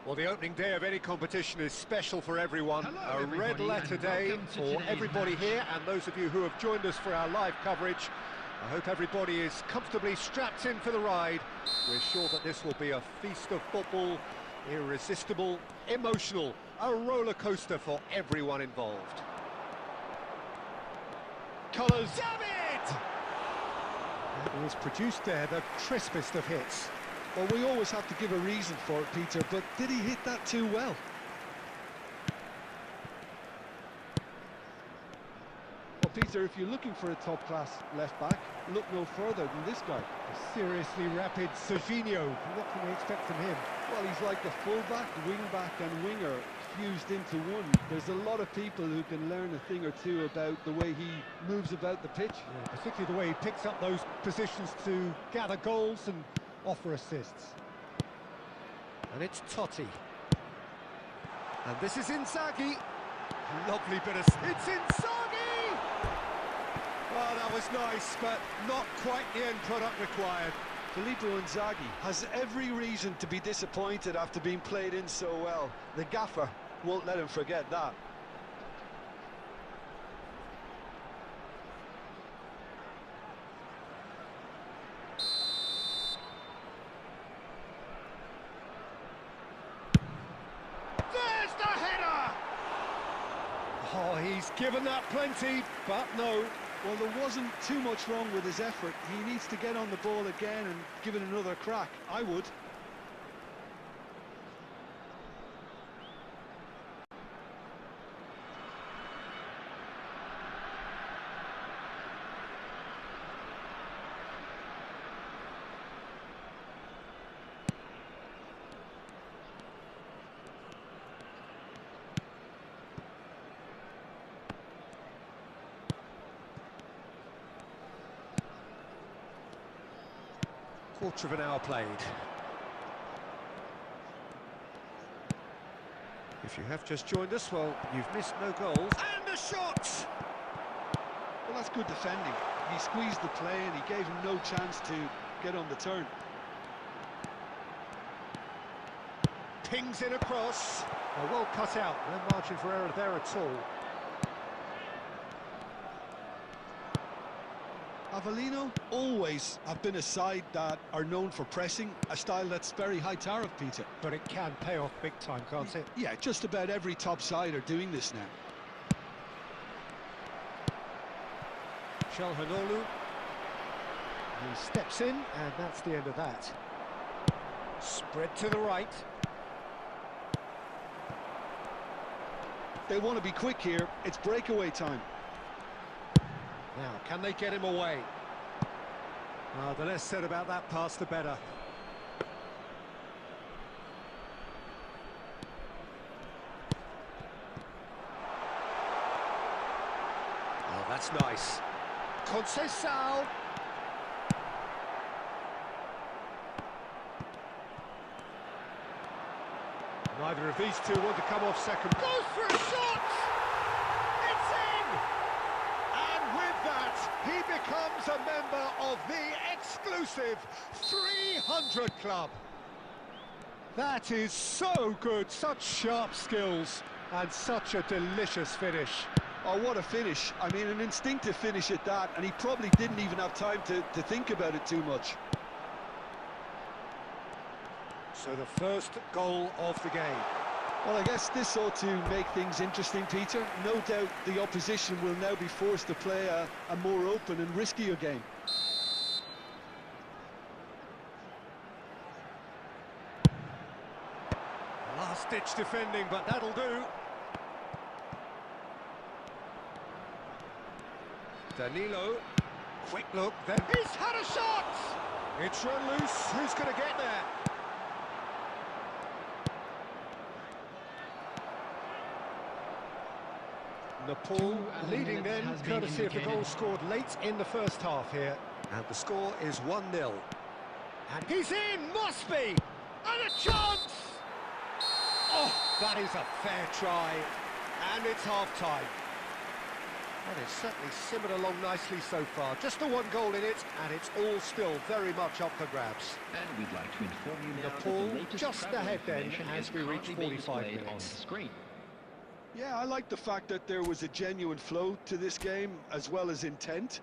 Well, the opening day of any competition is special for everyone. Hello, a red letter day for everybody here, and those of you who have joined us for our live coverage. I hope everybody is comfortably strapped in for the ride. We're sure that this will be a feast of football, irresistible, emotional, a roller coaster for everyone involved. Colours. David! It was produced there, the crispest of hits. Well, we always have to give a reason for it, Peter, but did he hit that too well? Well, Peter, if you're looking for a top-class left-back, look no further than this guy. A seriously rapid Serginho. What can we expect from him? Well, he's like a full-back, wing-back and winger fused into one. There's a lot of people who can learn a thing or two about the way he moves about the pitch. Yeah, particularly the way he picks up those positions to gather goals and offer assists. And it's Totti. And this is Inzaghi. Lovely bit of... It's Inzaghi! Oh, that was nice, but not quite the end product required. Filippo Inzaghi has every reason to be disappointed after being played in so well. The gaffer won't let him forget that. There's the header! Oh, he's given that plenty, but no. Well, there wasn't too much wrong with his effort. He needs to get on the ball again and give it another crack. I would. Quarter of an hour played. If you have just joined us, well, you've missed no goals. And a shot! Well, that's good defending. He squeezed the play and he gave him no chance to get on the turn. Pings in across. Well cut out. No margin for error there at all. Avellino always have been a side that are known for pressing, a style that's very high tariff, Peter. But it can pay off big time, can't it? Yeah, just about every top side are doing this now. Calhanoglu. He steps in, and that's the end of that. Spread to the right. They want to be quick here. It's breakaway time. Now, can they get him away? The less said about that pass, the better. Oh, that's nice. Conceição. Neither of these two want to come off second. Goes for a shot! It's in! And with that, he becomes a member of the exclusive 300 Club. That is so good, such sharp skills, and such a delicious finish. Oh, what a finish. I mean, an instinctive finish at that, and he probably didn't even have time to think about it too much. So the first goal of the game. Well, I guess this ought to make things interesting, Peter. No doubt the opposition will now be forced to play a more open and riskier game. Last-ditch defending, but that'll do. Danilo, quick look, then he's had a shot! It's run loose, who's going to get there? Nepal leading then, courtesy of the goal scored late in the first half here. And the score is 1-0. And he's in, must be! And a chance! Oh, that is a fair try. And it's half-time. And it's certainly simmered along nicely so far. Just the one goal in it, and it's all still very much up for grabs. And we'd like to inform you now that Nepal the latest just travel ahead then information as is we reach currently being 45 displayed on the minutes. screen. Yeah, I like the fact that there was a genuine flow to this game as well as intent,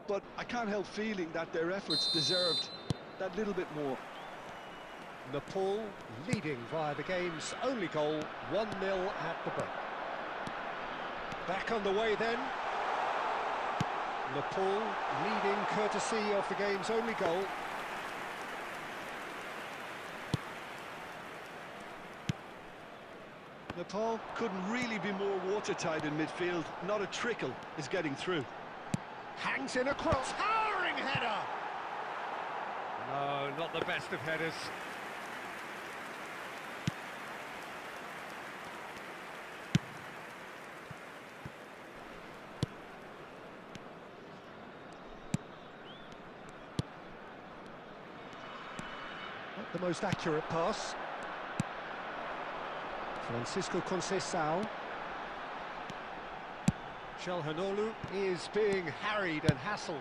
but I can't help feeling that their efforts deserved that little bit more. Nepal leading via the game's only goal, 1-0 at the break. Back on the way then. Nepal leading courtesy of the game's only goal. Nepal couldn't really be more watertight in midfield. Not a trickle is getting through. Hangs in a cross, towering header! No, not the best of headers. Not the most accurate pass. Francisco Conceição. Chalhanoglu is being harried and hassled.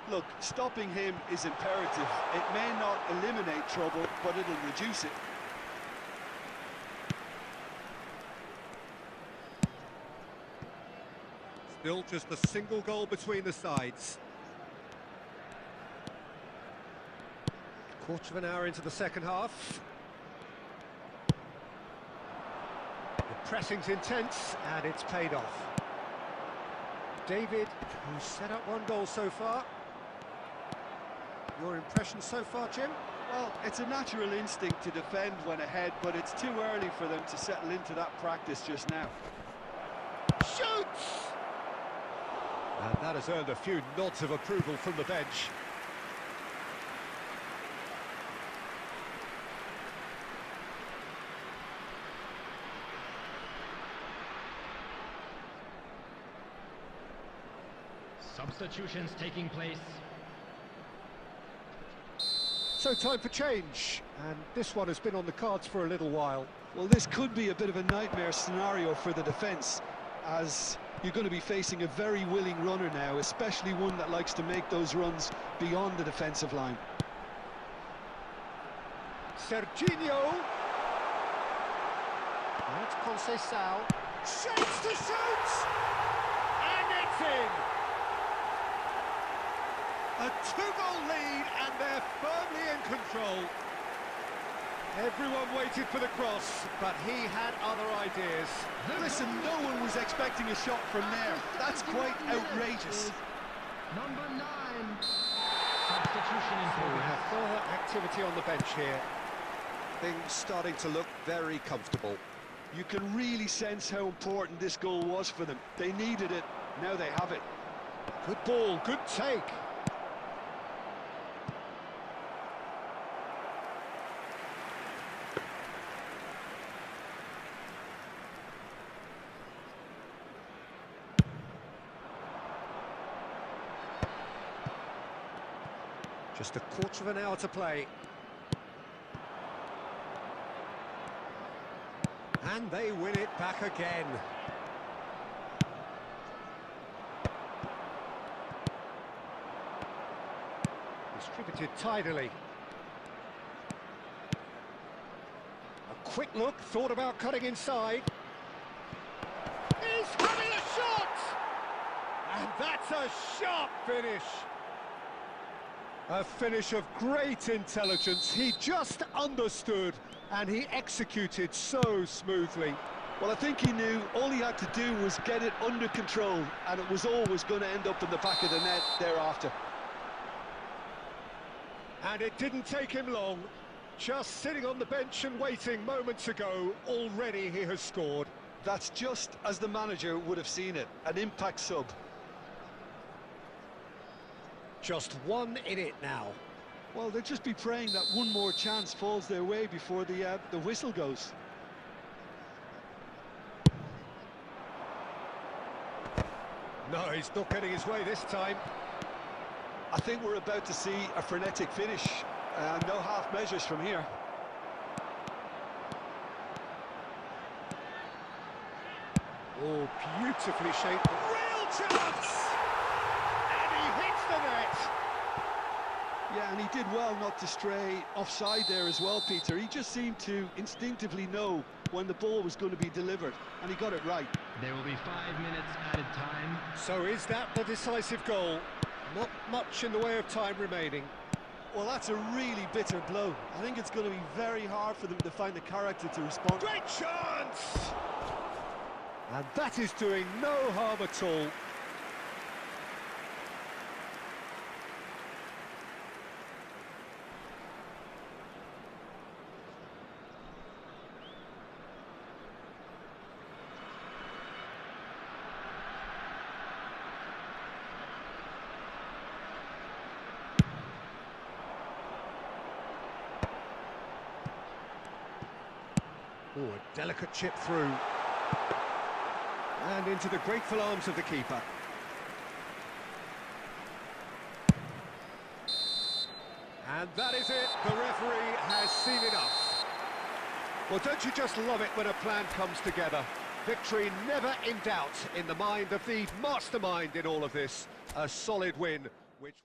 Look, stopping him is imperative. It may not eliminate trouble, but it'll reduce it. Still just a single goal between the sides. Quarter of an hour into the second half. The pressing's intense, and it's paid off. David, who's set up one goal so far. Your impression so far, Jim? Well, it's a natural instinct to defend when ahead, but it's too early for them to settle into that practice just now. Shoots! And that has earned a few nods of approval from the bench. Substitutions taking place. So time for change, and this one has been on the cards for a little while. Well, this could be a bit of a nightmare scenario for the defence, as you're going to be facing a very willing runner now, especially one that likes to make those runs beyond the defensive line. Serginho. That's Conceição. Shapes to shoot! And it's in! A two-goal lead, and they're firmly in control. Everyone waited for the cross, but he had other ideas. Listen, no one was expecting a shot from there. That's quite outrageous. Number 9. Substitution in So we have progress. further activity on the bench here. Things starting to look very comfortable. You can really sense how important this goal was for them. They needed it, now they have it. Good ball, good take. Just a quarter of an hour to play. And they win it back again. Distributed tidily. A quick look, thought about cutting inside. He's having a shot! And that's a sharp finish. A finish of great intelligence. He just understood and he executed so smoothly. Well, I think he knew all he had to do was get it under control, and it was always going to end up in the back of the net thereafter. And it didn't take him long. Just sitting on the bench and waiting moments ago, already he has scored. That's just as the manager would have seen it, an impact sub. Just one in it now. Well, they'll just be praying that one more chance falls their way before the whistle goes. No, he's not getting his way this time. I think we're about to see a frenetic finish. No half measures from here. Oh, beautifully shaped. Real chance! And he hits the net! Yeah, and he did well not to stray offside there as well, Peter. He just seemed to instinctively know when the ball was going to be delivered, and he got it right. There will be 5 minutes added time. So is that the decisive goal? Not much in the way of time remaining. Well, that's a really bitter blow. I think it's going to be very hard for them to find the character to respond. Great chance! And that is doing no harm at all. Oh, a delicate chip through. And into the grateful arms of the keeper. And that is it. The referee has seen enough. Well, don't you just love it when a plan comes together? Victory never in doubt in the mind of the mastermind in all of this. A solid win, which...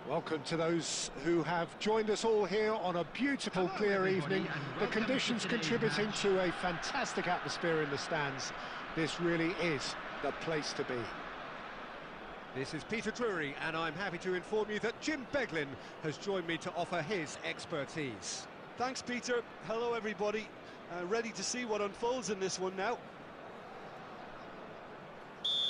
Welcome to those who have joined us all here on a beautiful, Hello, clear everybody, evening. and The welcome conditions to today's contributing match. to a fantastic atmosphere in the stands. This really is the place to be. This is Peter Drury, and I'm happy to inform you that Jim Beglin has joined me to offer his expertise. Thanks, Peter. Hello, everybody. Ready to see what unfolds in this one now.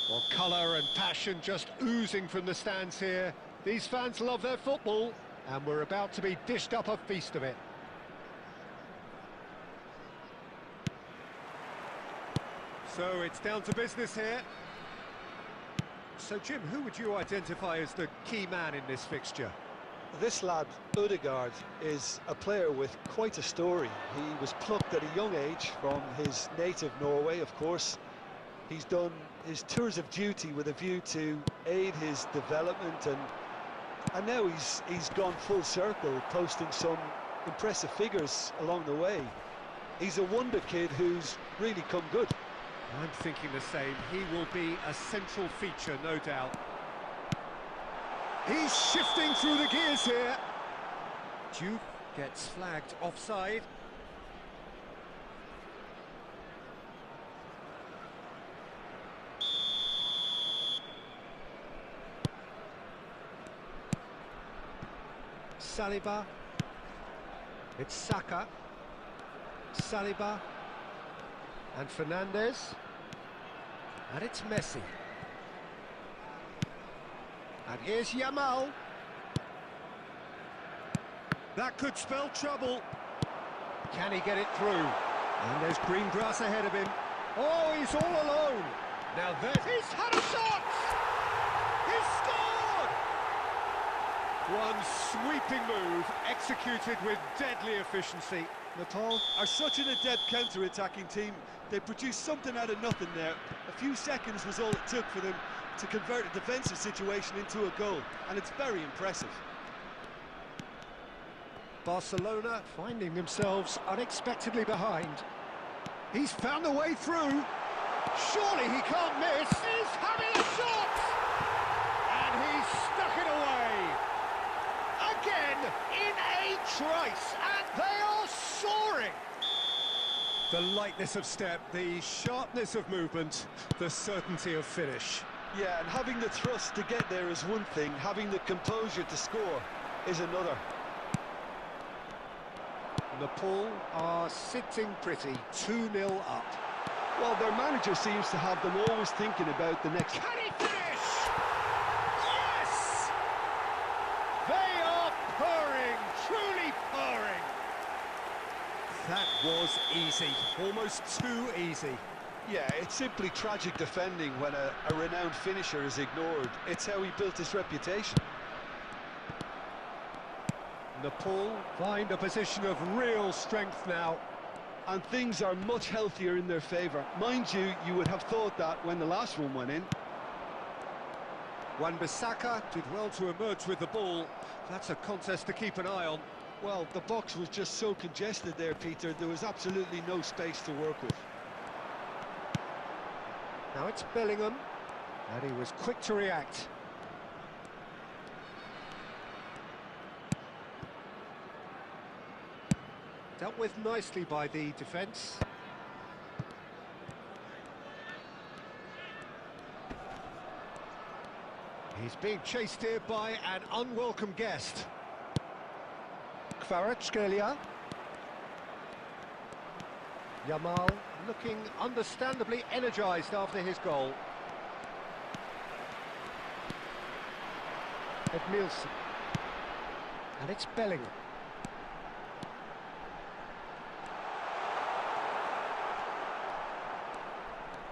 Well, colour and passion just oozing from the stands here. These fans love their football, and we're about to be dished up a feast of it. So it's down to business here. So, Jim, who would you identify as the key man in this fixture? This lad, Odegaard, is a player with quite a story. He was plucked at a young age from his native Norway, of course. He's done his tours of duty with a view to aid his development, and now he's gone full circle, posting some impressive figures along the way. He's a wonder kid who's really come good. I'm thinking the same. He will be a central feature, no doubt. He's shifting through the gears here. Duke gets flagged offside. Saliba. It's Saka. Saliba. And Fernandez. And it's Messi. And here's Yamal. That could spell trouble. Can he get it through? And there's green grass ahead of him. Oh, he's all alone. Now he's had a shot! He's scored! One sweeping move, executed with deadly efficiency. Nepal are such an adept counter-attacking team. They produced something out of nothing there. A few seconds was all it took for them to convert a defensive situation into a goal, and it's very impressive. Barcelona finding themselves unexpectedly behind. He's found a way through. Surely he can't miss. He's having a shot! And he's stuck it away. Again, in a trice, and they are soaring. The lightness of step, the sharpness of movement, the certainty of finish. Yeah, and having the thrust to get there is one thing, having the composure to score is another. Nepal are sitting pretty, 2-0 up. Well, their manager seems to have them always thinking about the next... Can he finish? Yes! They are purring, truly purring. That was easy, almost too easy. Yeah, it's simply tragic defending when a renowned finisher is ignored. It's how he built his reputation. Nepal find a position of real strength now. And things are much healthier in their favour. Mind you, you would have thought that when the last one went in. Wan-Bissaka did well to emerge with the ball. That's a contest to keep an eye on. Well, the box was just so congested there, Peter. There was absolutely no space to work with. Now it's Bellingham, and he was quick to react. Dealt with nicely by the defence. He's being chased here by an unwelcome guest. Kvaratskhelia. Yamal looking understandably energised after his goal. Edmilson. And it's Bellingham.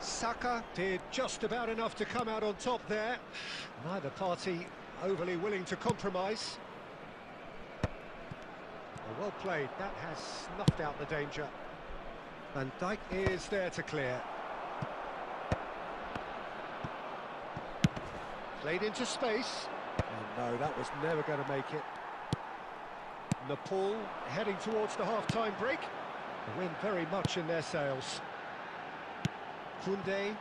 Saka did just about enough to come out on top there. Neither party overly willing to compromise. Well played, that has snuffed out the danger. Van Dijk is there to clear. Played into space. And no, that was never going to make it. Nepal heading towards the half-time break. The wind very much in their sails. Koundé.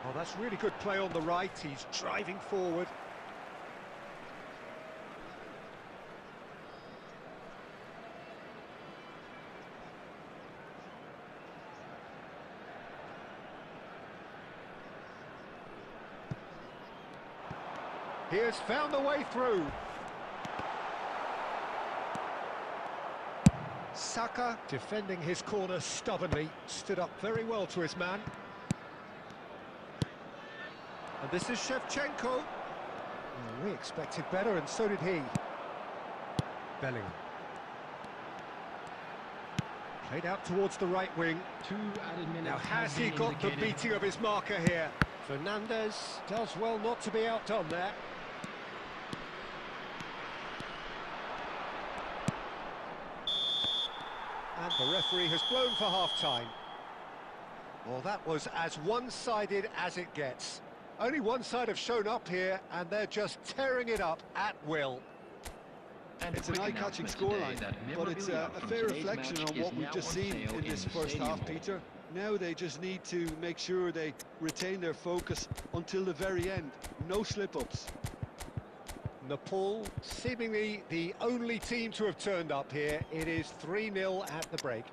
Oh, that's really good play on the right. He's driving forward. He has found the way through. Saka, defending his corner stubbornly, stood up very well to his man. And this is Shevchenko. Well, we expected better, and so did he. Bellingham. Played out towards the right wing. 2 added minutes. Now, has he been got the indicated. beating of his marker here? Fernandes does well not to be outdone there. And the referee has blown for half-time. Well, that was as one-sided as it gets. Only one side have shown up here, and they're just tearing it up at will. And It's an eye-catching scoreline, but it's a fair reflection on what we've just seen in this first half, Peter. Now they just need to make sure they retain their focus until the very end. No slip-ups. Nepal, seemingly the only team to have turned up here. It is 3-0 at the break.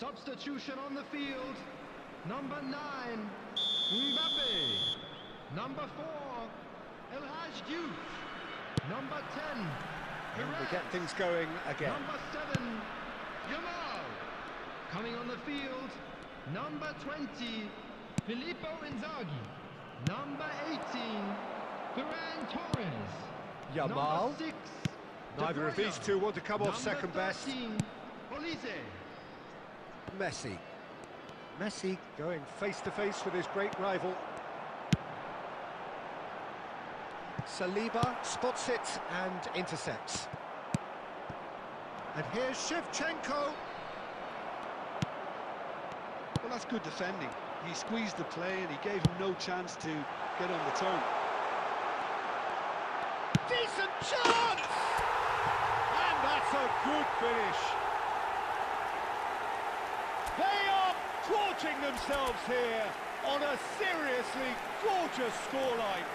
Substitution on the field. Number 9, Mbappe. Number 4, El Hadj Diouf. Number 10, And we Perez. get things going again. Number 7, Yamal. Coming on the field, number 20, Filippo Inzaghi. Number 18, Ferran Torres. Yamal. Number 6, Neither of these two want to come off second best. 13, Olise. Messi. Messi going face-to-face with his great rival. Saliba spots it and intercepts. And here's Shevchenko. Well, that's good defending. He squeezed the play and he gave him no chance to get on the turn. Decent chance! And that's a good finish. They are gorging themselves here on a seriously gorgeous scoreline.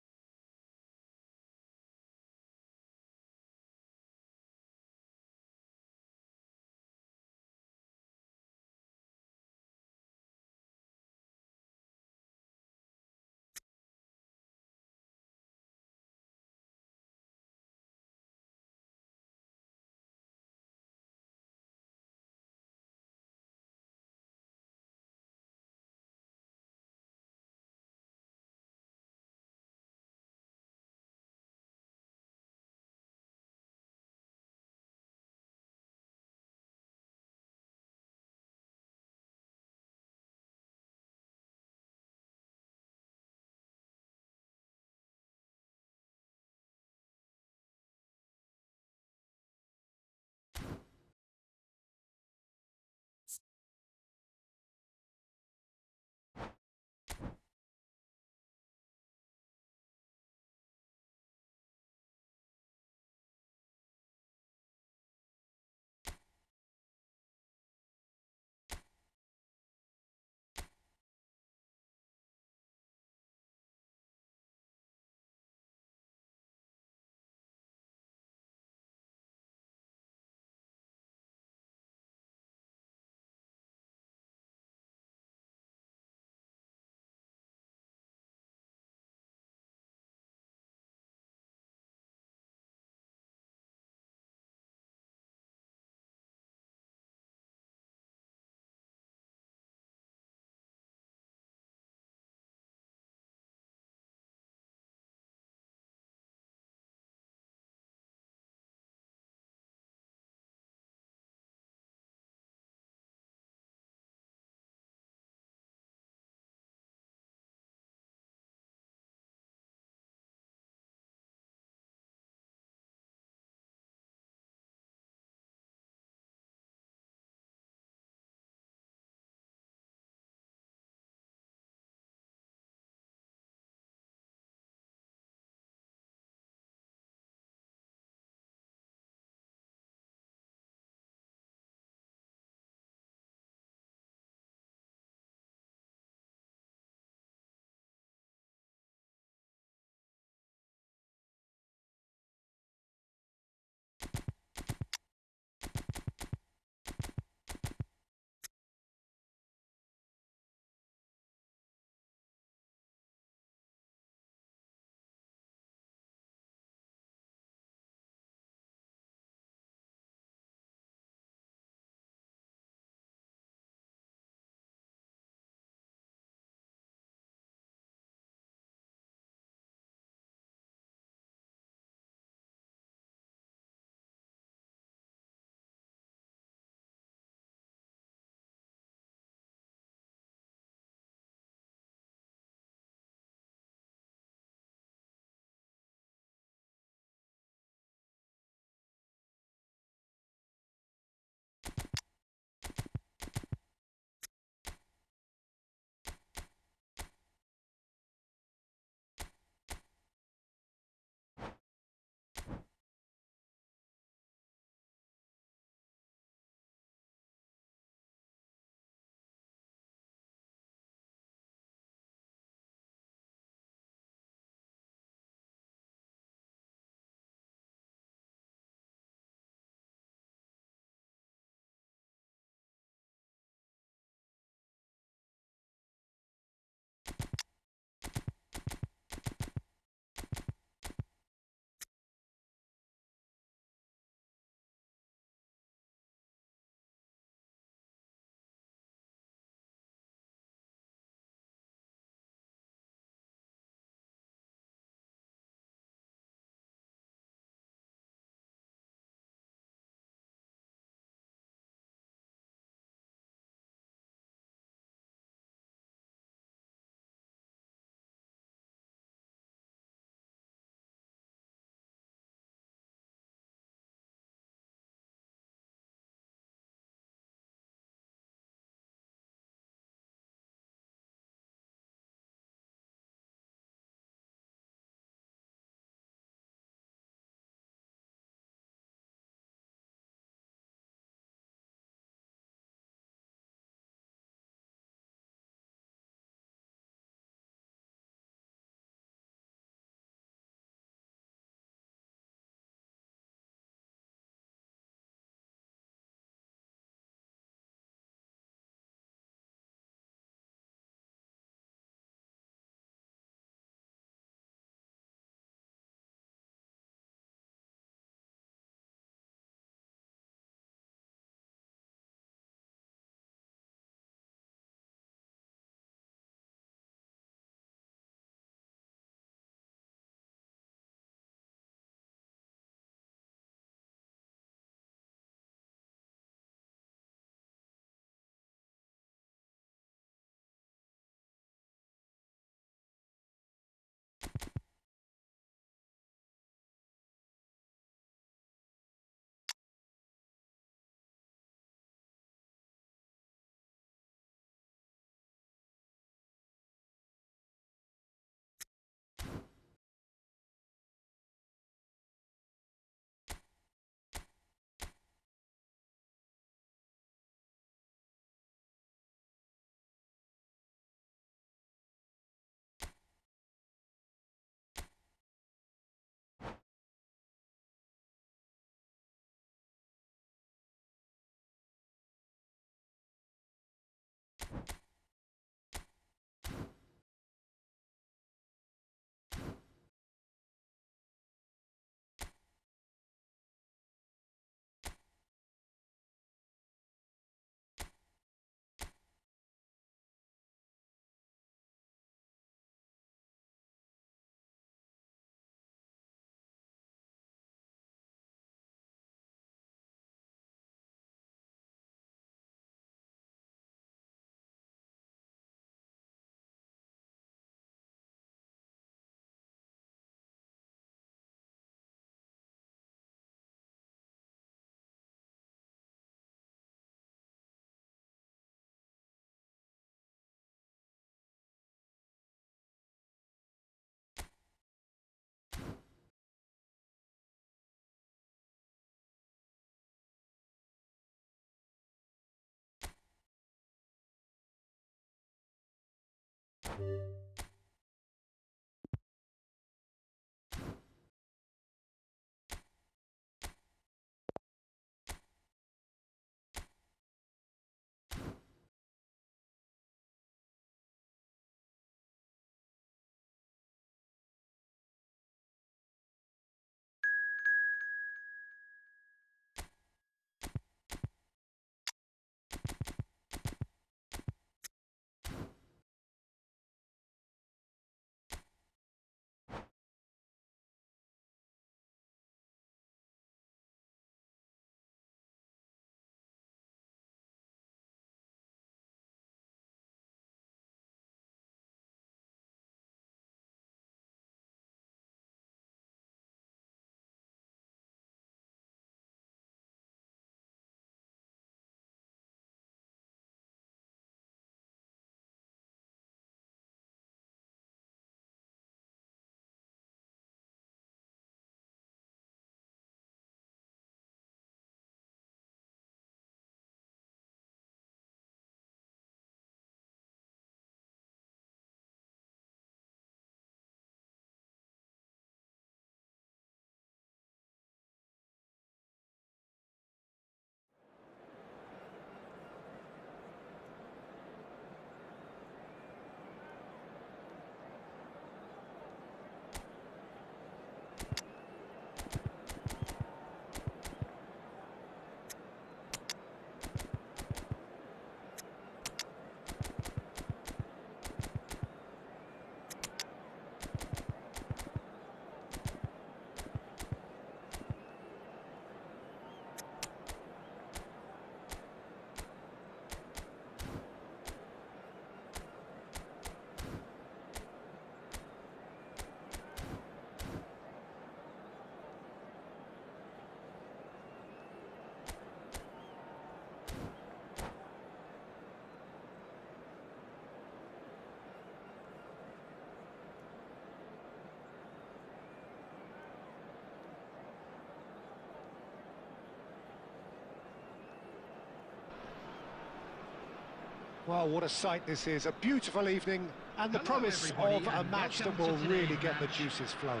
Well, what a sight this is. A beautiful evening and the Hello, promise everybody, of a and match that welcome will to really today's get the match. juices flowing.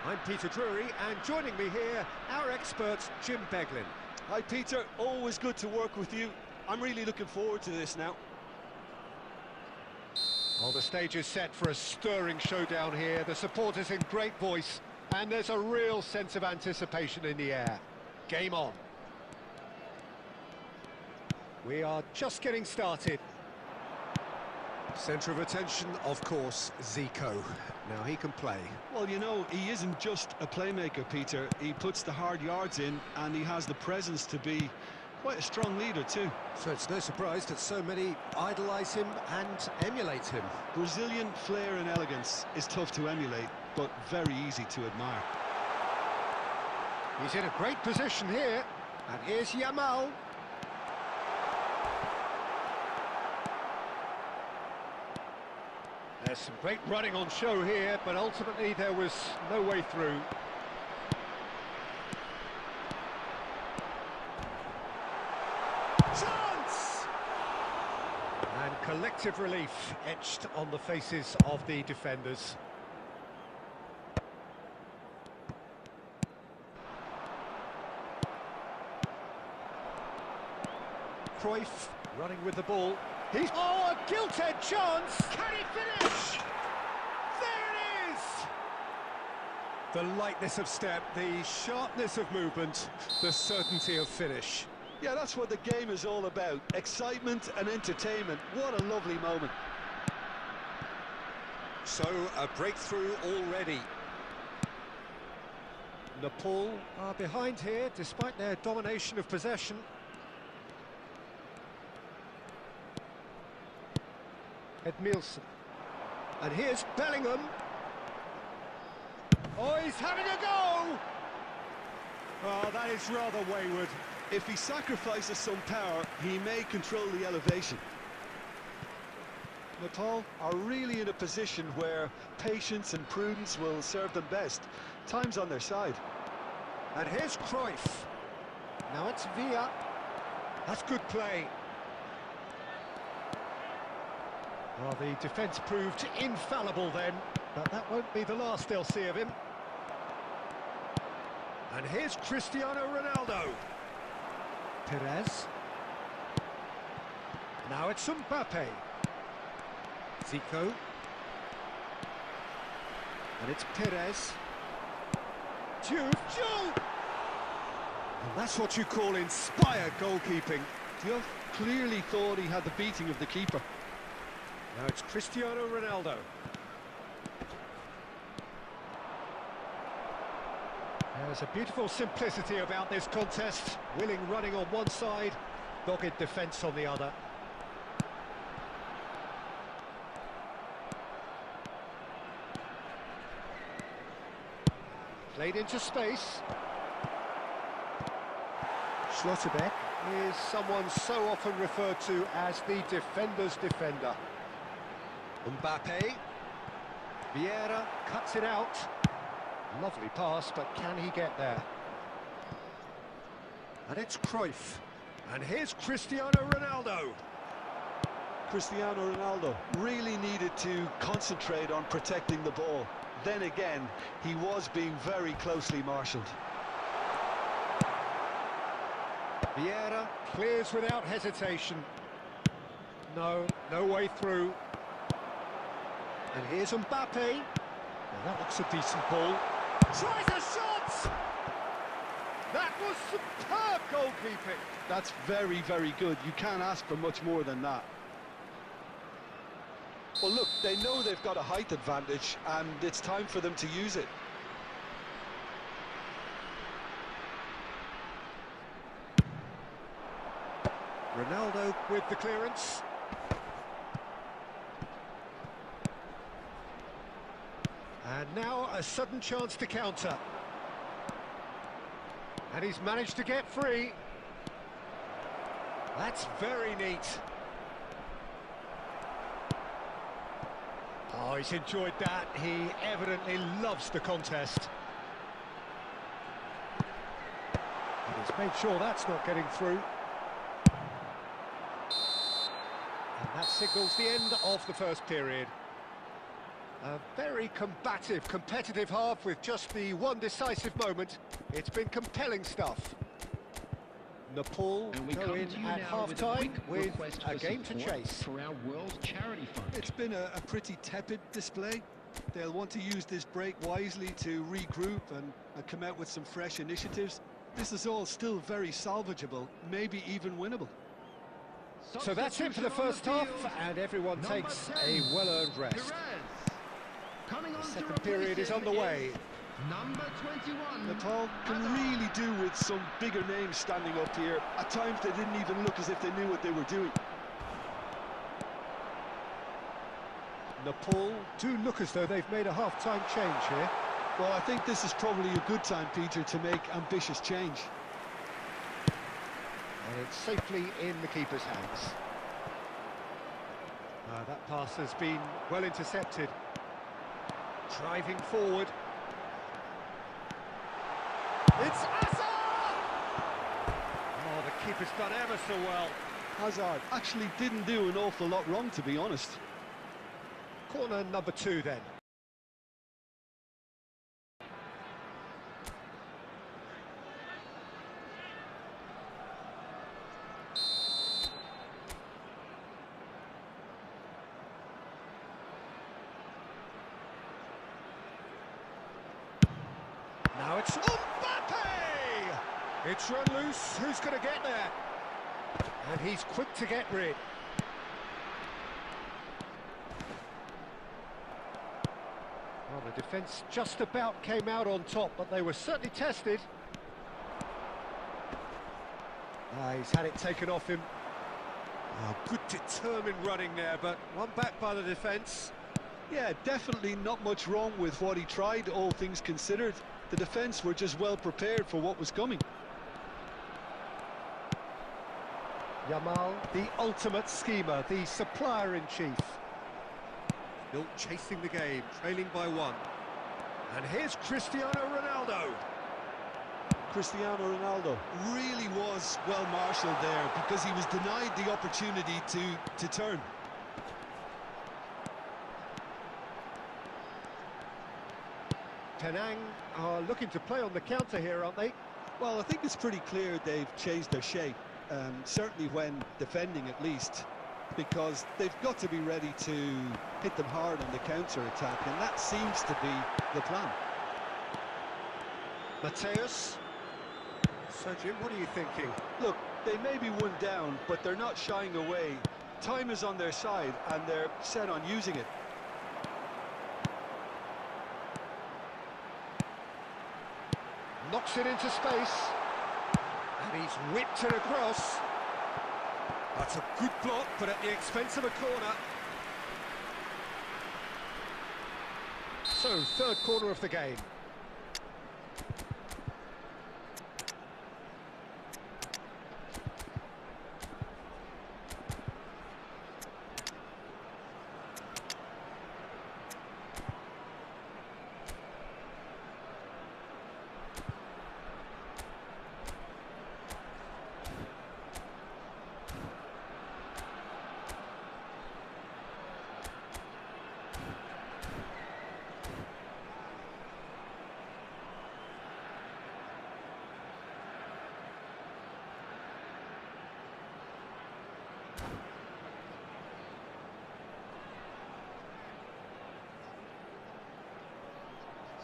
I'm Peter Drury, and joining me here, our expert, Jim Beglin. Hi Peter, always good to work with you. I'm really looking forward to this now. Well, the stage is set for a stirring showdown here. The supporters in great voice, and there's a real sense of anticipation in the air. Game on. We are just getting started. Centre of attention, of course, Zico. Now he can play. Well, you know, he isn't just a playmaker, Peter. He puts the hard yards in, and he has the presence to be quite a strong leader too. So it's no surprise that so many idolise him and emulate him. Brazilian flair and elegance is tough to emulate, but very easy to admire. He's in a great position here. And here's Yamal. There's some great running on show here, but ultimately there was no way through. Chance! And collective relief etched on the faces of the defenders. Cruyff running with the ball. He's... Oh, a gilt-edged chance! Can he finish? There it is! The lightness of step, the sharpness of movement, the certainty of finish. Yeah, that's what the game is all about. Excitement and entertainment. What a lovely moment. So, a breakthrough already. Nepal are behind here, despite their domination of possession. Edmilson. And here's Bellingham. Oh, he's having a go! Oh, that is rather wayward. If he sacrifices some power, he may control the elevation. Nepal are really in a position where patience and prudence will serve them best. Time's on their side. And here's Cruyff. Now it's Villa. That's good play. Well, the defence proved infallible then, but that won't be the last they'll see of him. And here's Cristiano Ronaldo. Perez. Now it's Mbappe. Zico. And it's Perez. Juve. And that's what you call inspired goalkeeping. Juve clearly thought he had the beating of the keeper. Now it's Cristiano Ronaldo. There's a beautiful simplicity about this contest. Willing running on one side, dogged defence on the other. Played into space. Schlotterbeck is someone so often referred to as the defender's defender. Mbappe. Vieira cuts it out. Lovely pass, but can he get there? And it's Cruyff. And here's Cristiano Ronaldo. Cristiano Ronaldo really needed to concentrate on protecting the ball. Then again, he was being very closely marshalled. Vieira clears without hesitation. No way through. And here's Mbappe. Now that looks a decent ball. Tries a shot! That was superb goalkeeping. That's very, very good. You can't ask for much more than that. Well, look, they know they've got a height advantage, and it's time for them to use it. Ronaldo with the clearance. And now a sudden chance to counter. And he's managed to get free. That's very neat. Oh, he's enjoyed that. He evidently loves the contest. And he's made sure that's not getting through. And that signals the end of the first period. A very combative, competitive half with just the one decisive moment. It's been compelling stuff. Nepal go in at half-time with a game to chase. For our World Charity Fund. It's been a pretty tepid display. They'll want to use this break wisely to regroup and come out with some fresh initiatives. This is all still very salvageable, maybe even winnable. So that's it for the first half, and everyone takes a well-earned rest. The second period is underway. Number 21. Nepal can really do with some bigger names standing up here. At times they didn't even look as if they knew what they were doing. Nepal do look as though they've made a half-time change here. Well, I think this is probably a good time, Peter, to make ambitious change. And it's safely in the keeper's hands. That pass has been well intercepted. Driving forward. It's Hazard! Oh, the keeper's done ever so well. Hazard actually didn't do an awful lot wrong, to be honest. Corner number 2 then. Now it's Mbappe! It's run loose, who's going to get there? And he's quick to get rid. Well, the defence just about came out on top, but they were certainly tested. He's had it taken off him. Good determined running there, but one back by the defence. Yeah, definitely not much wrong with what he tried, all things considered. The defence were just well prepared for what was coming. Yamal, the ultimate schemer, the supplier-in-chief. Still chasing the game, trailing by 1. And here's Cristiano Ronaldo. Cristiano Ronaldo really was well marshalled there because he was denied the opportunity to turn. Penang are looking to play on the counter here, aren't they? Well, I think it's pretty clear they've changed their shape, certainly when defending at least, because they've got to be ready to hit them hard on the counter-attack, and that seems to be the plan. Mateus. So, Jim, what are you thinking? Look, they may be one down, but they're not shying away. Time is on their side, and they're set on using it. Knocks it into space. And he's whipped it across. That's a good block, but at the expense of a corner. So, third corner of the game.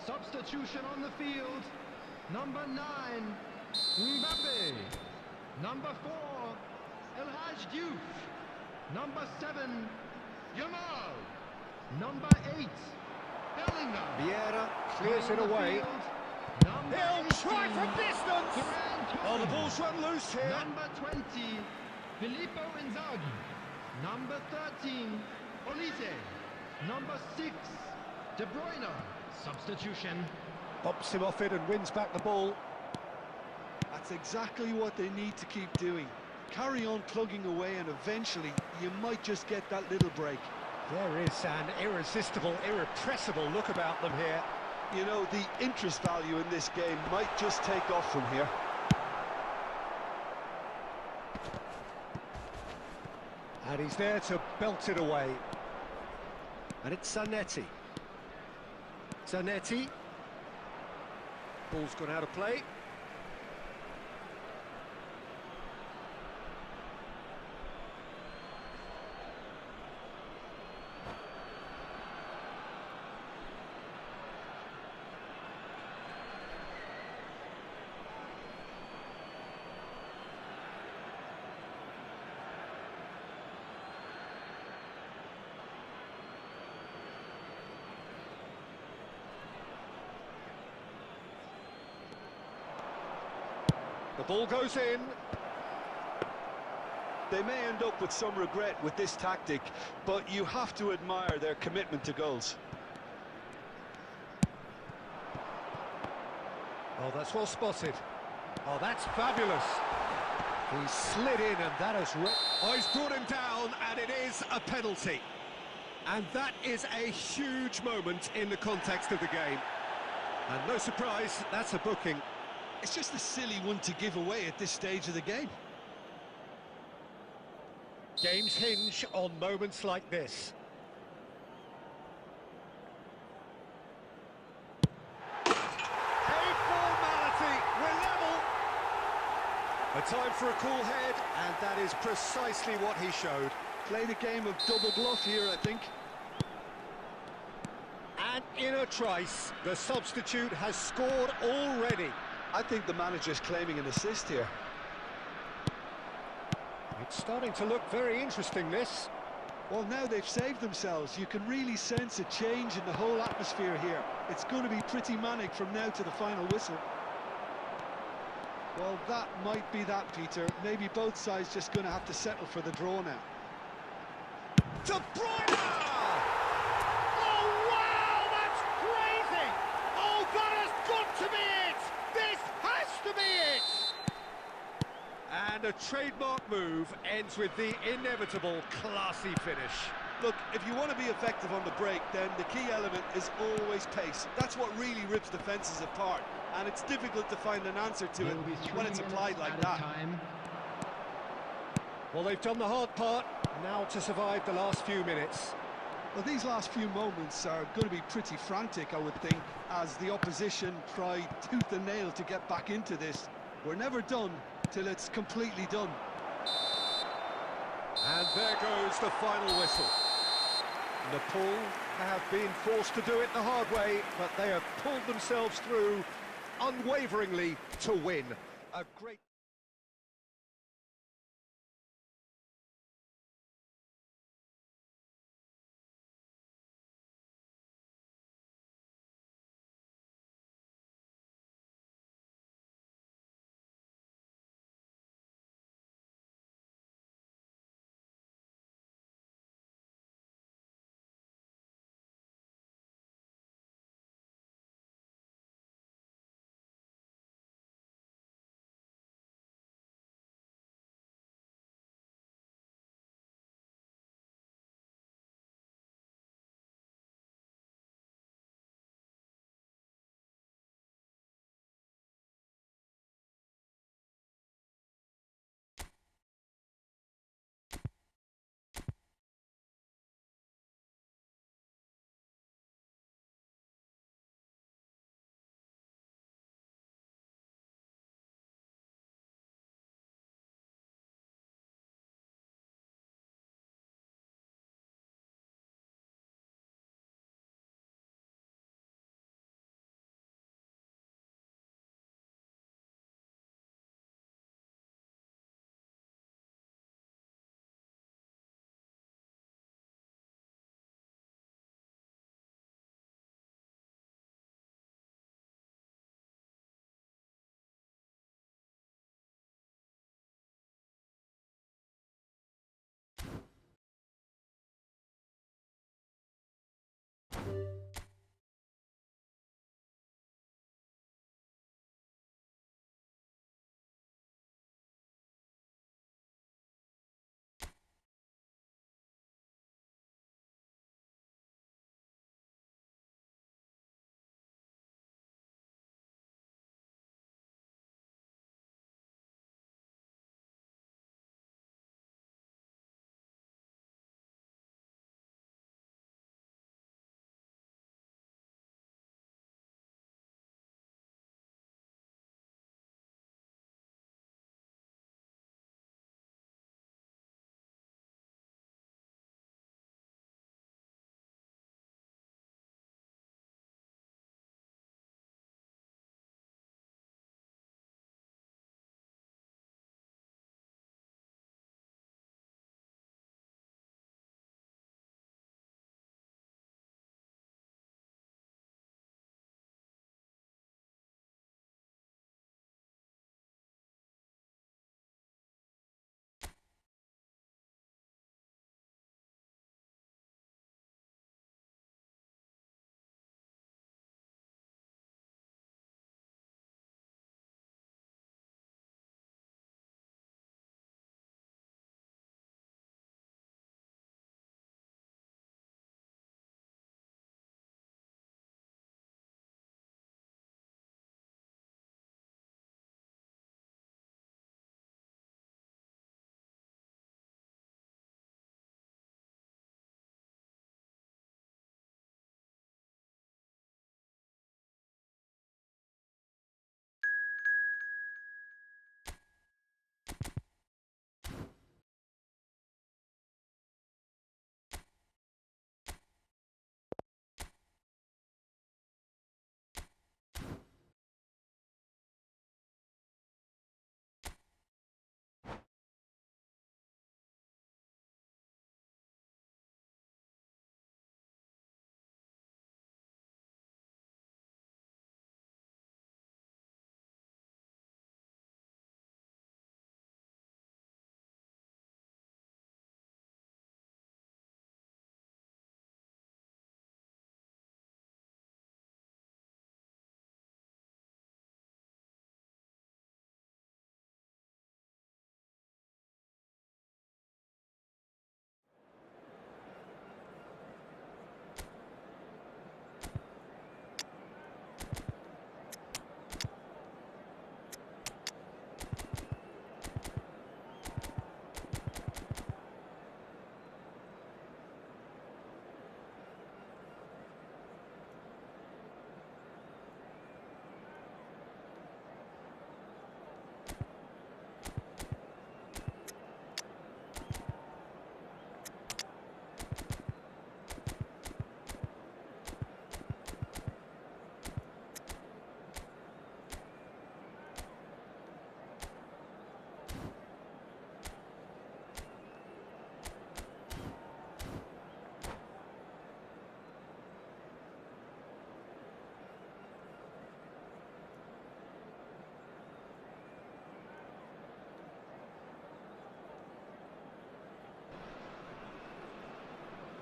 Substitution on the field. Number 9, Mbappe. Number 4, El Hadj Diouf. Number 7, Yamal. Number 8, Bellingham. Vieira clears it away. He'll try from distance. Oh, the ball's run loose here. Number 20, Filippo Inzaghi. Number 13, Olise. Number 6, De Bruyne. Substitution. Bumps him off it and wins back the ball. That's exactly what they need to keep doing. Carry on plugging away, and eventually you might just get that little break. There is an irresistible, irrepressible look about them here. You know, the interest value in this game might just take off from here. And he's there to belt it away. And it's Zanetti. Zanetti. Ball's gone out of play. The ball goes in. They may end up with some regret with this tactic, but you have to admire their commitment to goals. Oh, that's well spotted. Oh, that's fabulous. He slid in, and that has... Oh, he's brought him down, and it is a penalty. And that is a huge moment in the context of the game. And no surprise, that's a booking. It's just a silly one to give away at this stage of the game. Games hinge on moments like this. A formality, we're level. A time for a cool head, and that is precisely what he showed. Played a game of double bluff here, I think. And in a trice, the substitute has scored already. I think the manager's claiming an assist here. It's starting to look very interesting, this. Well, now they've saved themselves. You can really sense a change in the whole atmosphere here. It's going to be pretty manic from now to the final whistle. Well, that might be that, Peter. Maybe both sides just going to have to settle for the draw now. De Bruyne! Oh, wow, that's crazy! Oh, that has got to be it! This has to be it! And a trademark move ends with the inevitable classy finish. Look, if you want to be effective on the break, then the key element is always pace. That's what really rips defences apart, and it's difficult to find an answer to it when it's applied like that. Well, they've done the hard part, now to survive the last few minutes. Well, these last few moments are going to be pretty frantic, I would think, as the opposition try tooth and nail to get back into this. We're never done till it's completely done. And there goes the final whistle. Nepal have been forced to do it the hard way, but they have pulled themselves through unwaveringly to win. A great...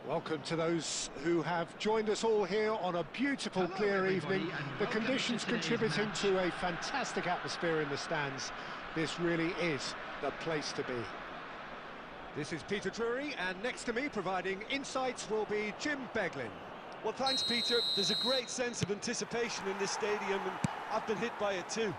Welcome to those who have joined us all here on a beautiful, Hello, clear everybody, evening. and The welcome conditions to today's contributing match. to a fantastic atmosphere in the stands. This really is the place to be. This is Peter Drury, and next to me, providing insights, will be Jim Beglin. Well, thanks, Peter. There's a great sense of anticipation in this stadium, and I've been hit by it too.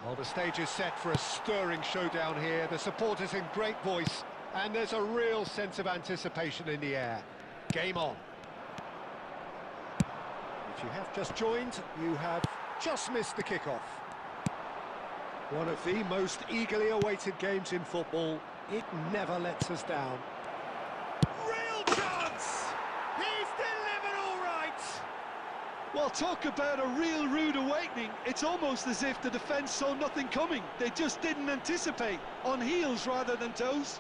Well, the stage is set for a stirring showdown here. The supporters in great voice, and there's a real sense of anticipation in the air. Game on. If you have just joined, you have just missed the kickoff. One of the most eagerly awaited games in football. It never lets us down. Real chance! He's delivered all right! Well, talk about a real rude awakening. It's almost as if the defence saw nothing coming. They just didn't anticipate, on heels rather than toes.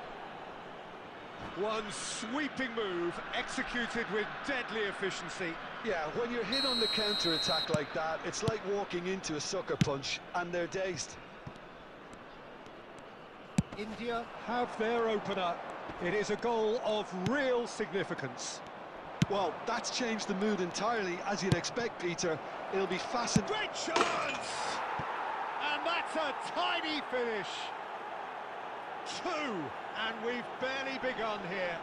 One sweeping move, executed with deadly efficiency. Yeah, when you're hit on the counter-attack like that, it's like walking into a sucker punch, and they're dazed. India have their opener. It is a goal of real significance. Well, that's changed the mood entirely, as you'd expect, Peter. It'll be fascinating. Great chance! And that's a tidy finish. 2, and we've barely begun here.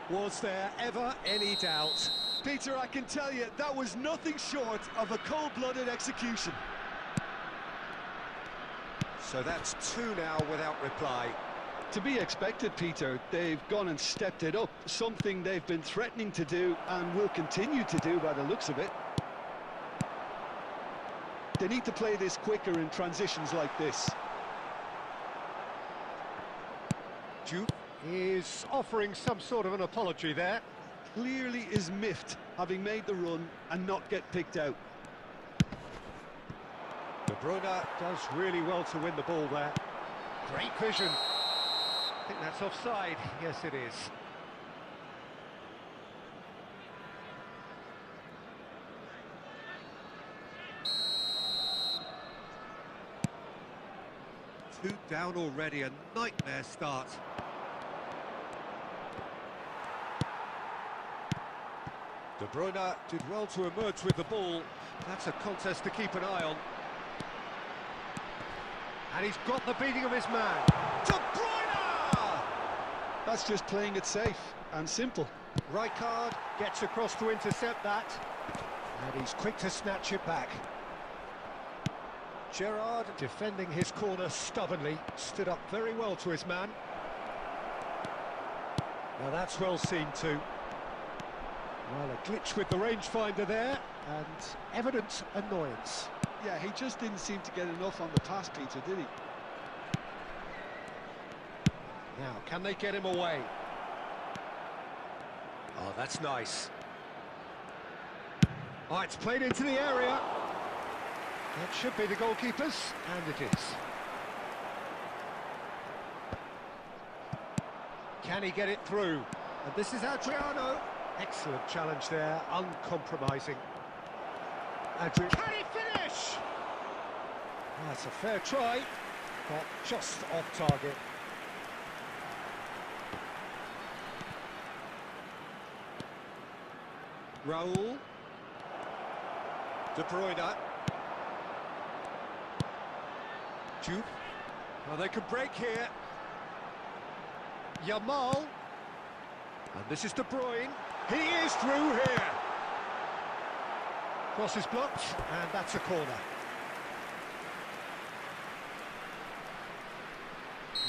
Was there ever any doubt? Peter, I can tell you, that was nothing short of a cold-blooded execution. So that's 2 now without reply. To be expected, Peter. They've gone and stepped it up, something they've been threatening to do and will continue to do by the looks of it. They need to play this quicker in transitions like this. Duke is offering some sort of an apology there. Clearly is miffed, having made the run and not get picked out. De Bruyne does really well to win the ball there. Great vision. I think that's offside. Yes, it is. Two down already, a nightmare start. De Bruyne did well to emerge with the ball. That's a contest to keep an eye on. And he's got the beating of his man. De Bruyne! That's just playing it safe and simple. Rijkaard gets across to intercept that. And he's quick to snatch it back. Gerrard, defending his corner stubbornly, stood up very well to his man. Now that's well seen too. Well, a glitch with the rangefinder there, and evident annoyance. Yeah, he just didn't seem to get enough on the pass, Peter, did he? Now, can they get him away? Oh, that's nice. Oh, it's played into the area. That should be the goalkeeper's, and it is. Can he get it through? And this is Adriano. Excellent challenge there, uncompromising. Can he finish? That's a fair try, but just off target. Raul. De Bruyne. Duke. Well, they can break here. Yamal. And this is De Bruyne. He is through here. Cross is blocked, and that's a corner.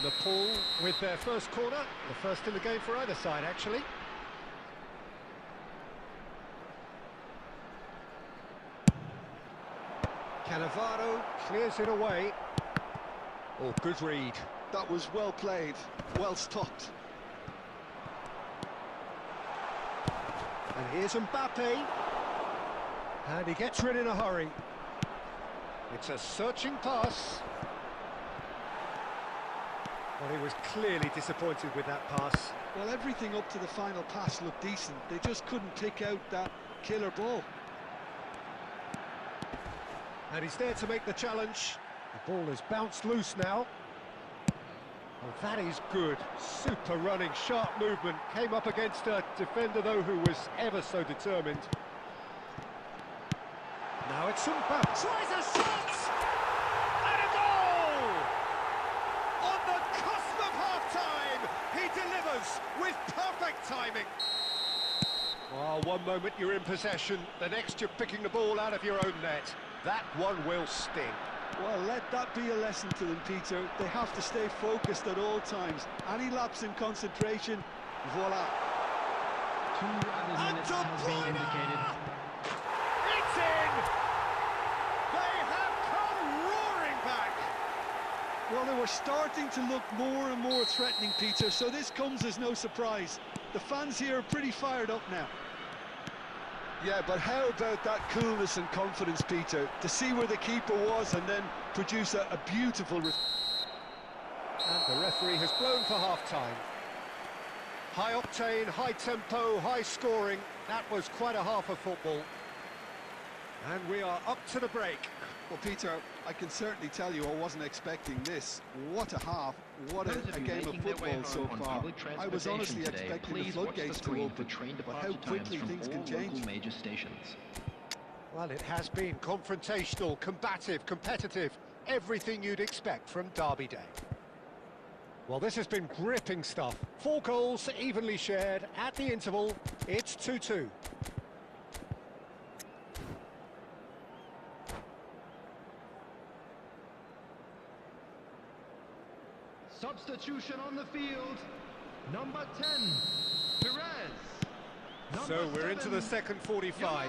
Nepal with their first corner, the first in the game for either side, actually. Cannavaro clears it away. Oh, good read. That was well played, well stopped. And here's Mbappe. And he gets rid in a hurry. It's a searching pass. Well, he was clearly disappointed with that pass. Well, everything up to the final pass looked decent. They just couldn't pick out that killer ball. And he's there to make the challenge. The ball is bounced loose now. Well, that is good. Super running, sharp movement. Came up against a defender, though, who was ever so determined. Now it's Sumpa. Tries a shot! And a goal! On the cusp of half-time, he delivers with perfect timing. Well, one moment you're in possession, the next you're picking the ball out of your own net. That one will sting. Well, let that be a lesson to them, Peter. They have to stay focused at all times. Any lapse in concentration, voila. 2 added minutes has been indicated. It's in! They have come roaring back! Well, they were starting to look more and more threatening, Peter, so this comes as no surprise. The fans here are pretty fired up now. Yeah, but how about that coolness and confidence, Peter, to see where the keeper was and then produce a beautiful... And the referee has blown for half-time. High octane, high tempo, high scoring. That was quite a half of football. And we are up to the break. Well, Peter, I can certainly tell you I wasn't expecting this. What a half, what a game of football so far. I was honestly expecting the floodgates to open, but how quickly things can change. Major stations. Well, it has been confrontational, combative, competitive, everything you'd expect from Derby Day. Well, this has been gripping stuff. 4 goals evenly shared at the interval. It's 2-2. Substitution on the field. Number 10, Perez. So we're into the second 45.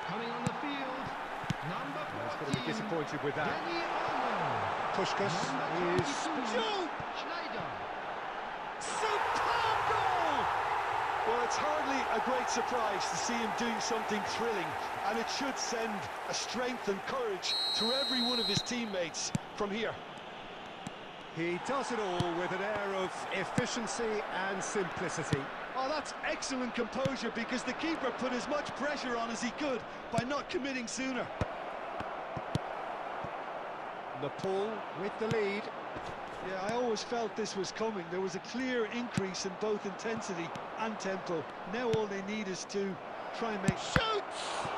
Coming on the field, number 14. He's going to be disappointed with that. Dani Puskás is... Shoot! Schneider. Superb goal! Well, it's hardly a great surprise to see him doing something thrilling, and it should send a strength and courage to every one of his teammates from here. He does it all with an air of efficiency and simplicity. Oh, that's excellent composure, because the keeper put as much pressure on as he could by not committing sooner. Nepal with the lead. Yeah, I always felt this was coming. There was a clear increase in both intensity and tempo. Now all they need is to try and make... Shoots!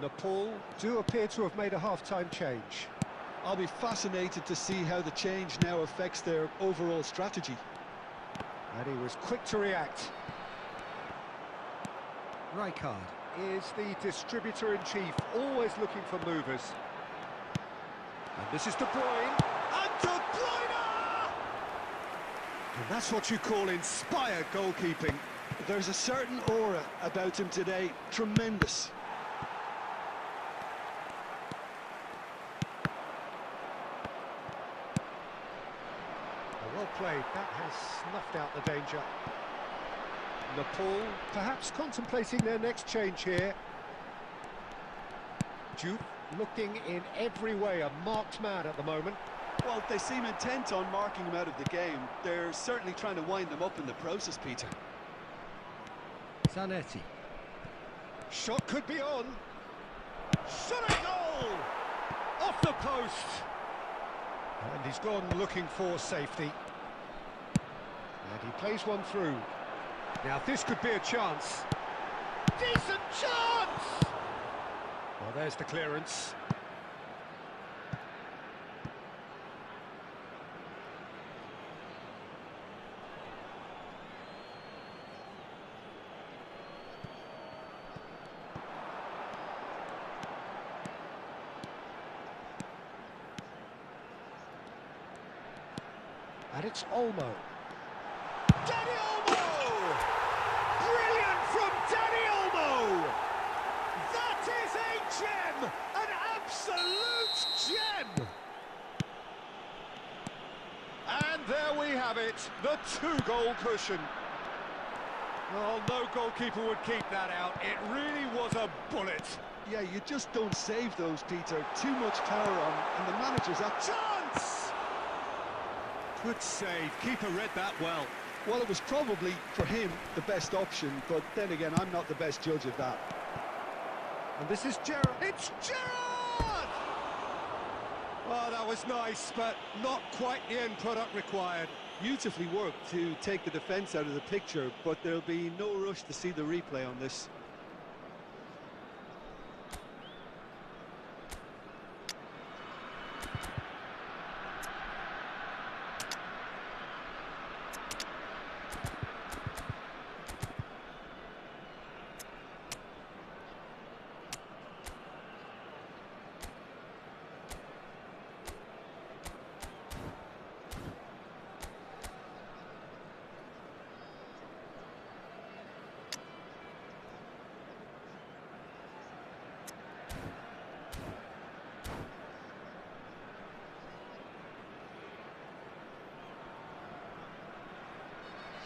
Nepal do appear to have made a half-time change. I'll be fascinated to see how the change now affects their overall strategy. And he was quick to react. Rijkaard is the distributor-in-chief, always looking for movers. And this is De Bruyne. And De Bruyne! And that's what you call inspired goalkeeping. There's a certain aura about him today. Tremendous. Well played, that has snuffed out the danger. Nepal perhaps contemplating their next change here. Jude looking in every way a marked man at the moment. Well, they seem intent on marking him out of the game. They're certainly trying to wind them up in the process, Peter. Zanetti. Shot could be on. Shot a goal! Off the post! And he's gone looking for safety. And he plays one through. Now this could be a chance. Decent chance! Well, there's the clearance. And it's Olmo. Dani Olmo! Brilliant from Dani Olmo! That is a gem! An absolute gem! And there we have it, the 2-goal cushion. Well, no goalkeeper would keep that out. It really was a bullet. Yeah, you just don't save those, Peter. Too much power on, and the manager's up. Chance! Good save, keeper read that well. Well, it was probably, for him, the best option, but then again, I'm not the best judge of that. And this is Gerrard. It's Gerrard! Oh, that was nice, but not quite the end product required. Beautifully worked to take the defence out of the picture, but there'll be no rush to see the replay on this.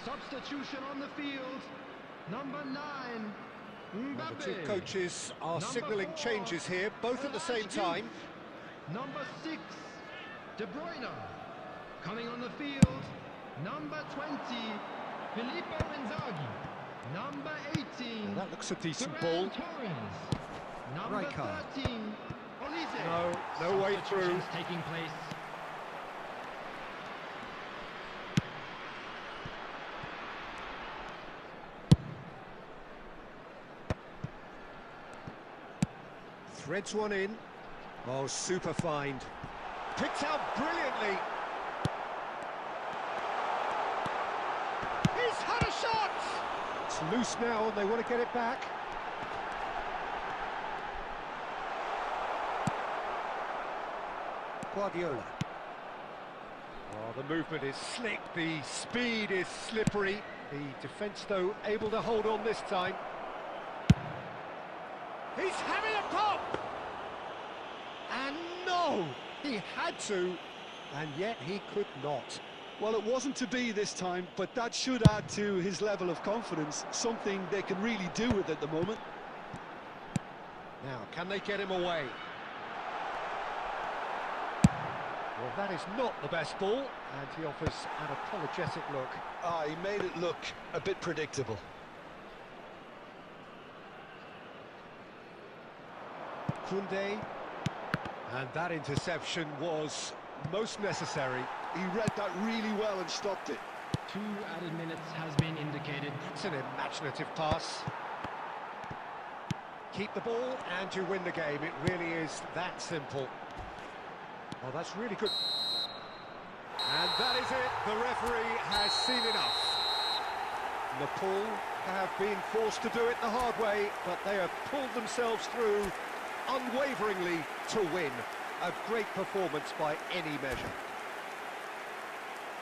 Substitution on the field. Number 9, The two Mbappe. coaches are Number signalling 4, changes here, both at the same time. Number 6, De Bruyne. Coming on the field, number 20, Filippo Inzaghi. Number 18, Well, that looks a decent Ferran ball. Torres. Number Right card. 13, Olise. No way through. Substitutions taking place. Threads one in. Oh, super find. Picked out brilliantly. He's had a shot! It's loose now and they want to get it back. Guardiola. Oh, the movement is slick, the speed is slippery. The defence, though, able to hold on this time. He's having a pop! And no! He had to, and yet he could not. Well, it wasn't to be this time, but that should add to his level of confidence, something they can really do with at the moment. Now, can they get him away? Well, that is not the best ball, and he offers an apologetic look. Ah, he made it look a bit predictable. Koundé, and that interception was most necessary. He read that really well and stopped it. 2 added minutes has been indicated. It's an imaginative pass. Keep the ball and you win the game. It really is that simple. Oh, that's really good. And that is it. The referee has seen enough. Nepal have been forced to do it the hard way, but they have pulled themselves through unwaveringly to win. A great performance by any measure.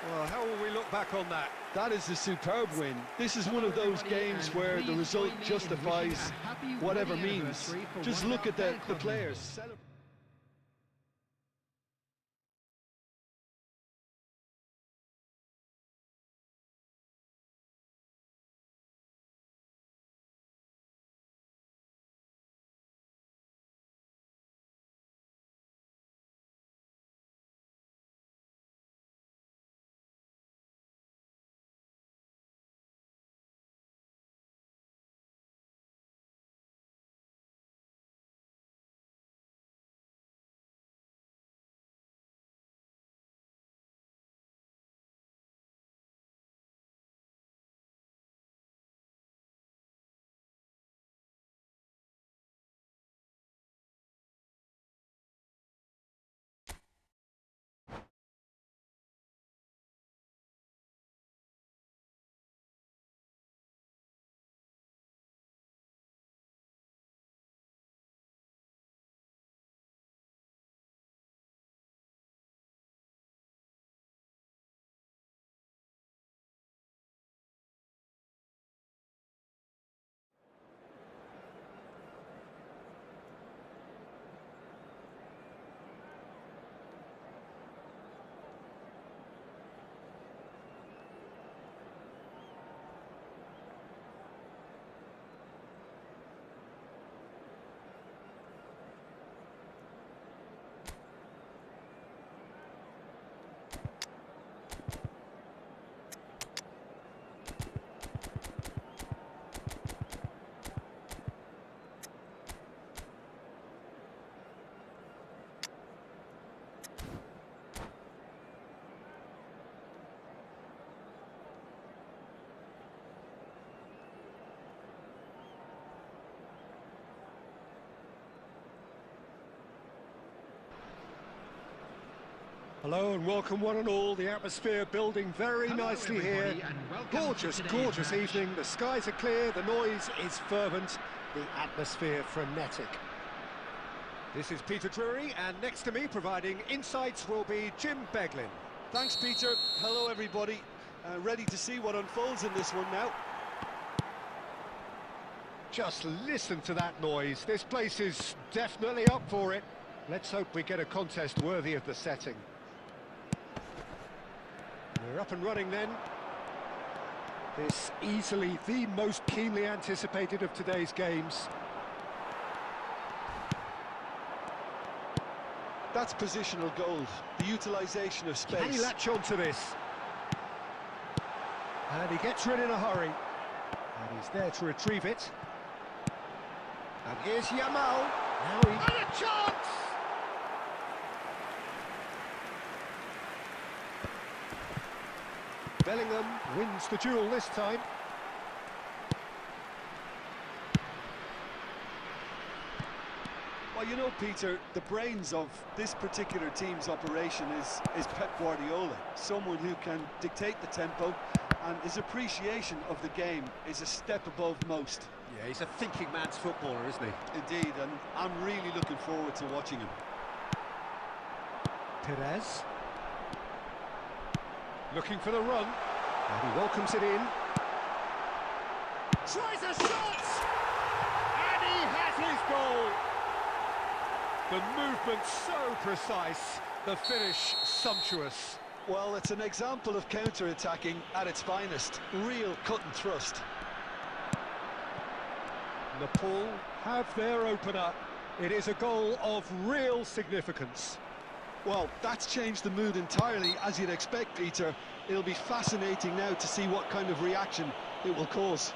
Well, how will we look back on that? That is a superb win. This is one of those games where the result justifies whatever means. Just look at the players. Hello and welcome one and all. The atmosphere building very nicely here. Gorgeous, gorgeous evening. The skies are clear, the noise is fervent, the atmosphere frenetic. This is Peter Drury, and next to me providing insights will be Jim Beglin. Thanks, Peter. Hello, everybody. Ready to see what unfolds in this one now. Just listen to that noise. This place is definitely up for it. Let's hope we get a contest worthy of the setting. We're up and running then. This easily the most keenly anticipated of today's games. That's positional gold, the utilisation of space. Can he latch on to this? And he gets rid in a hurry. And he's there to retrieve it. And here's Yamal. Now he... And a chance! Bellingham wins the duel this time. Well, you know, Peter, the brains of this particular team's operation is Pep Guardiola, someone who can dictate the tempo, and his appreciation of the game is a step above most. Yeah, he's a thinking man's footballer, isn't he? Indeed, and I'm really looking forward to watching him. Perez. Looking for the run. And he welcomes it in. Tries a shot! And he has his goal! The movement so precise, the finish sumptuous. Well, it's an example of counter-attacking at its finest. Real cut and thrust. Nepal have their opener. It is a goal of real significance. Well, that's changed the mood entirely, as you'd expect, Peter. It'll be fascinating now to see what kind of reaction it will cause.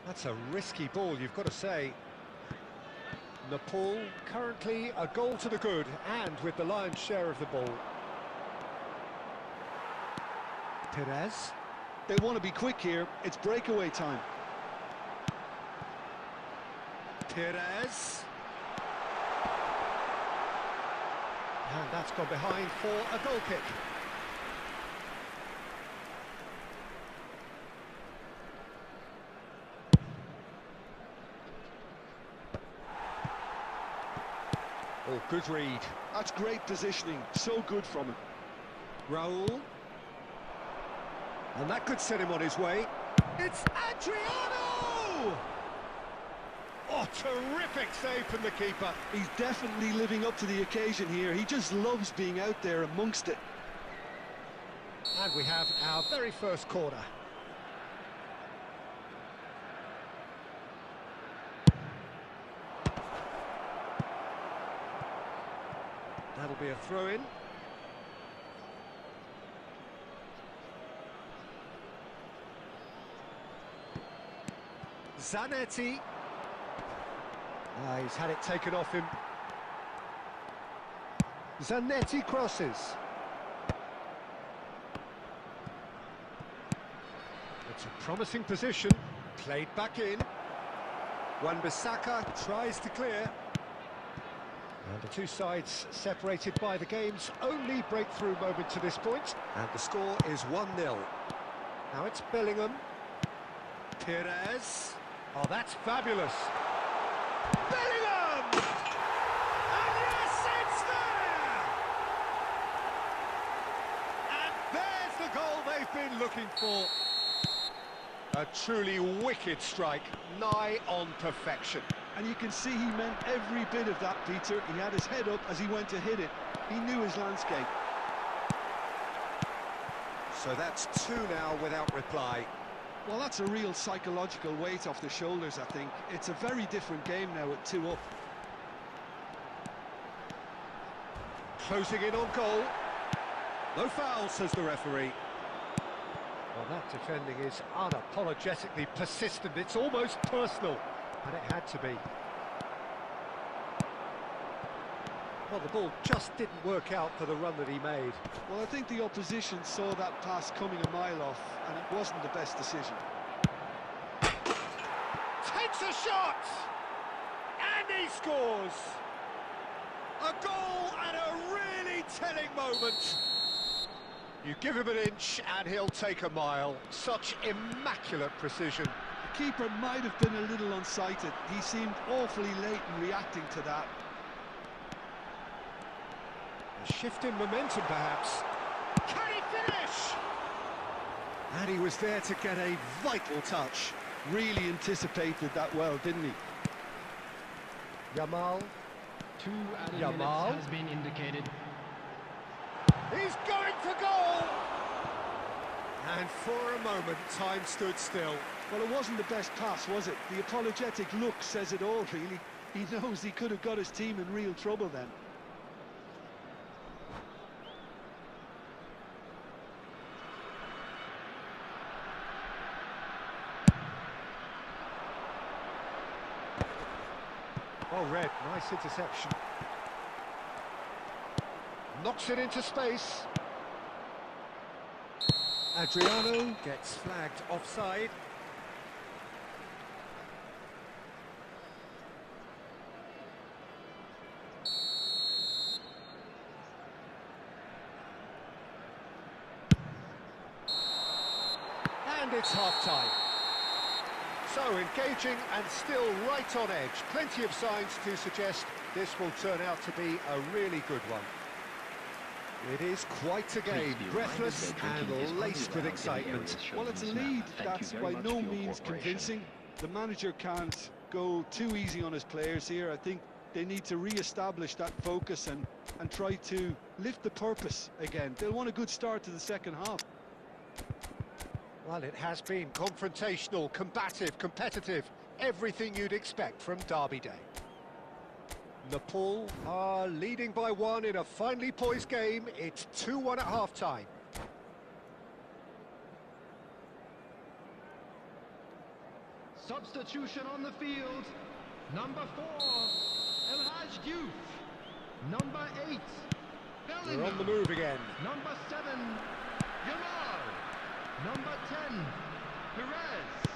That's a risky ball, you've got to say. Nepal currently a goal to the good, and with the lion's share of the ball. Perez. They want to be quick here. It's breakaway time. Perez. And that's gone behind for a goal kick. Oh, good read. That's great positioning. So good from him. Raul. And that could set him on his way. It's Adriano! Oh, terrific save from the keeper. He's definitely living up to the occasion here. He just loves being out there amongst it. And we have our very first corner. That'll be a throw-in. Zanetti. He's had it taken off him. Zanetti crosses. It's a promising position. Played back in. Wan-Bissaka tries to clear. And the two sides separated by the game's only breakthrough moment to this point. And the score is 1-0. Now it's Bellingham. Perez. Oh, that's fabulous. Bellingham! And yes, it's there! And there's the goal they've been looking for. A truly wicked strike, nigh on perfection. And you can see he meant every bit of that, Peter. He had his head up as he went to hit it. He knew his landscape. So that's two now without reply. Well, that's a real psychological weight off the shoulders, I think. It's a very different game now at 2 up. Closing in on goal. No foul, says the referee. Well, Well, that defending is unapologetically persistent. It's almost personal, and it had to be. Well, the ball just didn't work out for the run that he made. Well, I think the opposition saw that pass coming a mile off, and it wasn't the best decision. Takes a shot! And he scores! A goal at a really telling moment. You give him an inch and he'll take a mile. Such immaculate precision. The keeper might have been a little unsighted. He seemed awfully late in reacting to that. A shift in momentum, perhaps. Can he finish? And he was there to get a vital touch. Really anticipated that well, didn't he? Yamal. 2 added Yamal. minutes has been indicated. He's going for goal! And for a moment, time stood still. Well, it wasn't the best pass, was it? The apologetic look says it all, really. He knows he could have got his team in real trouble then. Oh, Red, nice interception. Knocks it into space. Adriano gets flagged offside. And it's half-time. So engaging and still right on edge. Plenty of signs to suggest this will turn out to be a really good one. It is quite a game, breathless and laced with excitement. Well, it's a lead that's by no means convincing. The manager can't go too easy on his players here. I think they need to re-establish that focus and try to lift the purpose again. They'll want a good start to the second half. Well, it has been confrontational, combative, competitive, everything you'd expect from Derby Day. Nepal are leading by 1 in a finely poised game. It's 2-1 at half-time. Substitution on the field. Number 4, El Haj Diouf. Number 8, Bellingham. We're on the move again. Number 7, Yamal. Number 10, Perez.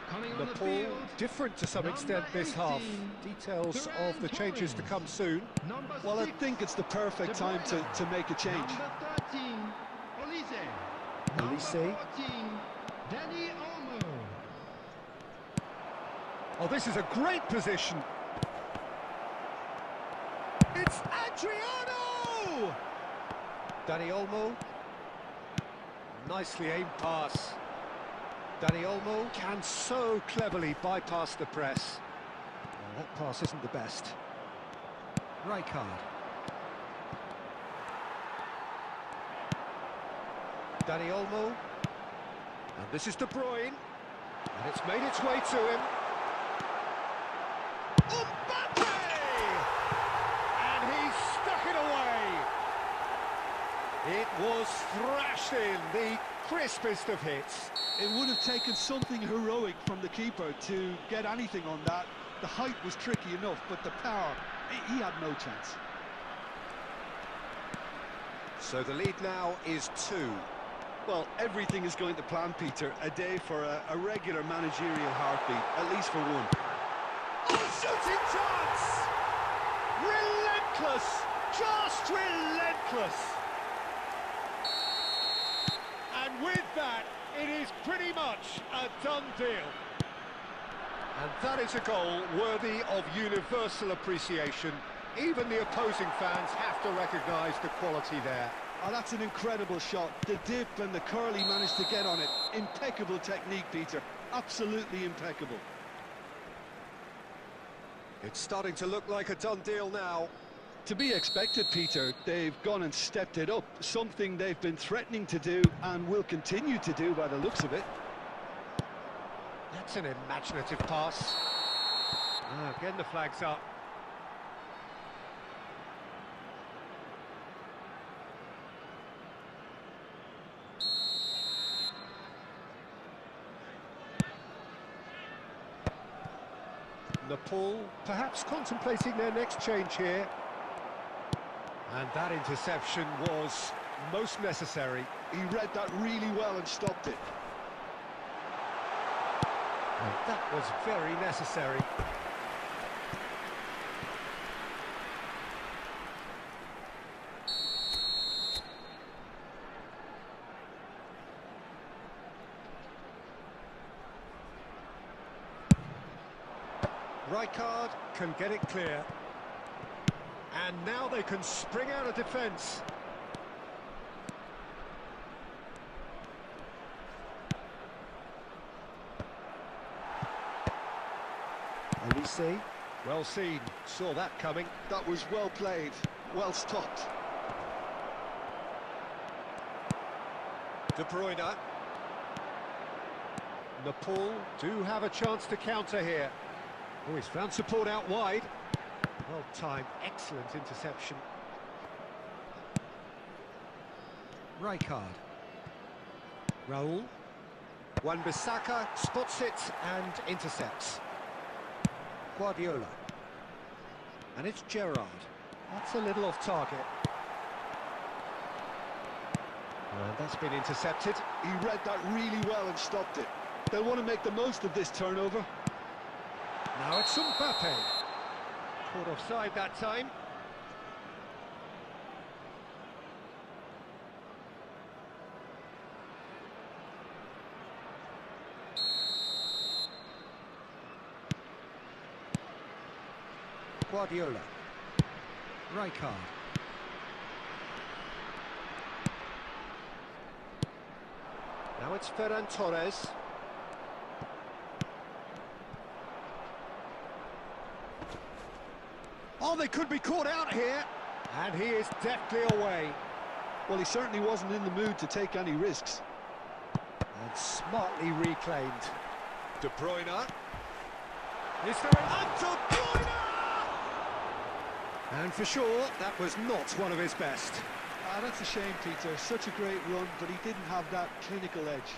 Coming on the Nepal field. different to some extent this half. Details of the changes to come soon. Number Well, I 6, think it's the perfect time to make a change. Number 13, Olise. Number Olise. 14, Danny Olmo. Oh, this is a great position. It's Adriano! Danny Olmo. Nicely aimed pass. Danny Olmo can so cleverly bypass the press. Well, that pass isn't the best. Rijkaard. Danny Olmo. And this is De Bruyne. And it's made its way to him. Mbappe! And he stuck it away. It was thrashed in, the crispest of hits. It would have taken something heroic from the keeper to get anything on that. The height was tricky enough, but the power, he had no chance. So the lead now is 2. Well, everything is going to plan, Peter. A day for a regular managerial heartbeat, at least for one. Oh, shooting chance! Relentless! Just relentless! And with that, it is pretty much a done deal. And that is a goal worthy of universal appreciation. Even the opposing fans have to recognise the quality there. Oh, that's an incredible shot. The dip and the curl he managed to get on it. Impeccable technique, Peter. Absolutely impeccable. It's starting to look like a done deal now. To be expected, Peter. They've gone and stepped it up. Something they've been threatening to do and will continue to do by the looks of it. That's an imaginative pass. Again, the flag's up. Nepal perhaps contemplating their next change here. And that interception was most necessary. He read that really well and stopped it. And that was very necessary. Rijkaard can get it clear. And now they can spring out of defence. Elise, well seen, saw that coming. That was well played, well stopped. De Bruyne. Nepal do have a chance to counter here. Oh, he's found support out wide. Well timed, excellent interception. Rijkaard. Raul. Wan-Bissaka spots it and intercepts. Guardiola. And it's Gerrard. That's a little off target. And that's been intercepted. He read that really well and stopped it. They'll want to make the most of this turnover. Now it's Mbappe. Caught offside that time. Guardiola. Rijkaard. Now it's Ferran Torres. Oh, they could be caught out here. And he is deftly away. Well, he certainly wasn't in the mood to take any risks. And smartly reclaimed. De Bruyne. Is there an... De Bruyne! And for sure, that was not one of his best. That's a shame, Peter. Such a great run, but he didn't have that clinical edge.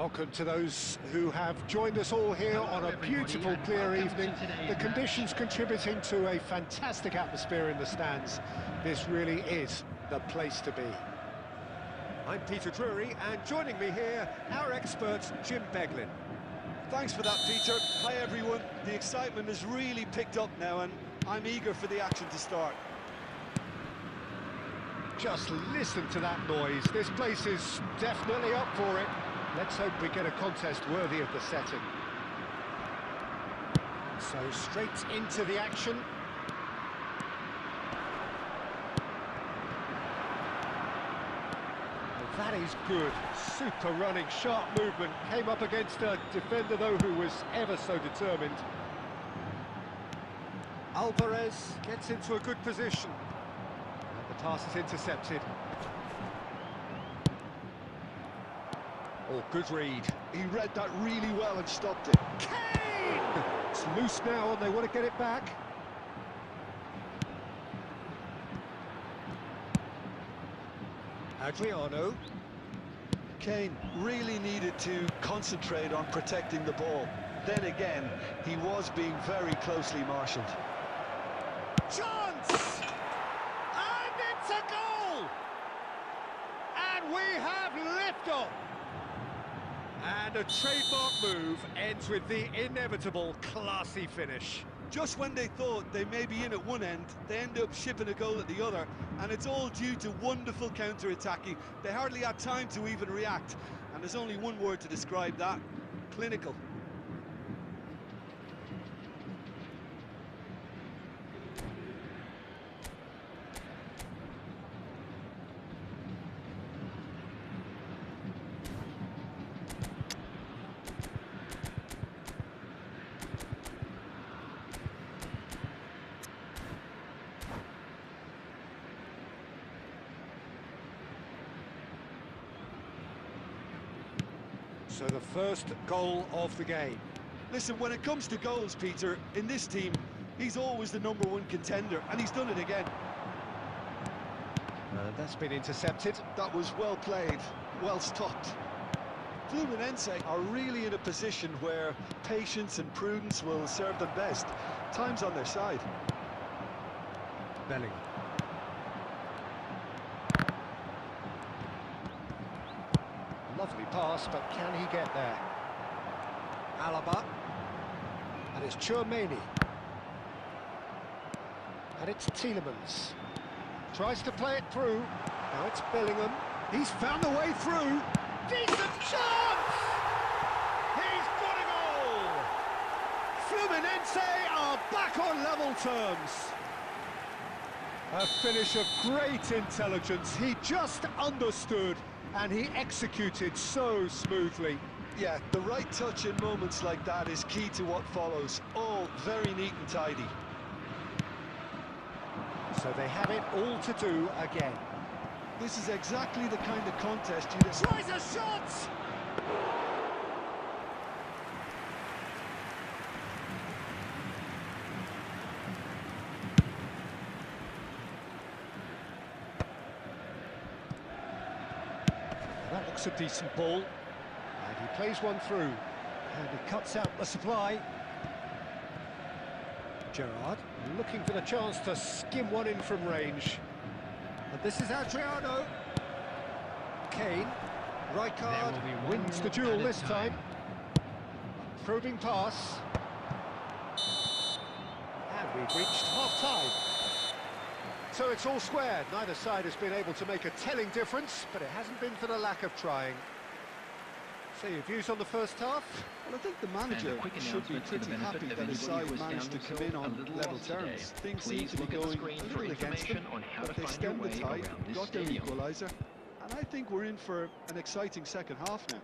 Welcome to those who have joined us all here on a beautiful, clear evening. The conditions contributing to a fantastic atmosphere in the stands. This really is the place to be. I'm Peter Drury, and joining me here, our expert, Jim Beglin. Thanks for that, Peter. Hi, everyone. The excitement has really picked up now, and I'm eager for the action to start. Just listen to that noise. This place is definitely up for it. Let's hope we get a contest worthy of the setting. So straight into the action. Well, that is good. Super running, sharp movement. Came up against a defender, though, who was ever so determined. Alvarez gets into a good position. And the pass is intercepted. Oh, good read. He read that really well and stopped it. Kane! It's loose now and they want to get it back. Adriano. Kane really needed to concentrate on protecting the ball. Then again, he was being very closely marshalled. Chance! And it's a goal! And we have liftoff! And a trademark move ends with the inevitable classy finish. Just when they thought they may be in at one end, they end up shipping a goal at the other, and it's all due to wonderful counter-attacking. They hardly had time to even react, and there's only one word to describe that: clinical. So the first goal of the game. Listen, when it comes to goals, Peter, in this team, he's always the #1 contender, and he's done it again. And that's been intercepted. That was well played, well stopped. Fluminense are really in a position where patience and prudence will serve them best. Time's on their side. Bellingham. Lovely pass, but can he get there? Alaba. And it's Tchouaméni. And it's Tielemans. Tries to play it through. Now it's Bellingham. He's found the way through. Decent chance! He's got a goal! Fluminense are back on level terms. A finish of great intelligence. He just understood. And he executed so smoothly. Yeah, the right touch in moments like that is key to what follows. All very neat and tidy. So they have it all to do again. This is exactly the kind of contest you... Tries a shot! That looks a decent ball. And he plays one through. And he cuts out the supply. Gerrard looking for the chance to skim one in from range. And this is Adriano. Kane. Rijkaard wins the duel this time. Probing pass. And we've reached half-time. So it's all squared. Neither side has been able to make a telling difference, but it hasn't been for the lack of trying. So your views on the first half? Well, I think the manager should be pretty happy that his side managed to come in on level terms. Things seem to be going a little against them, but they stemmed the tide, got their equaliser, and I think we're in for an exciting second half now.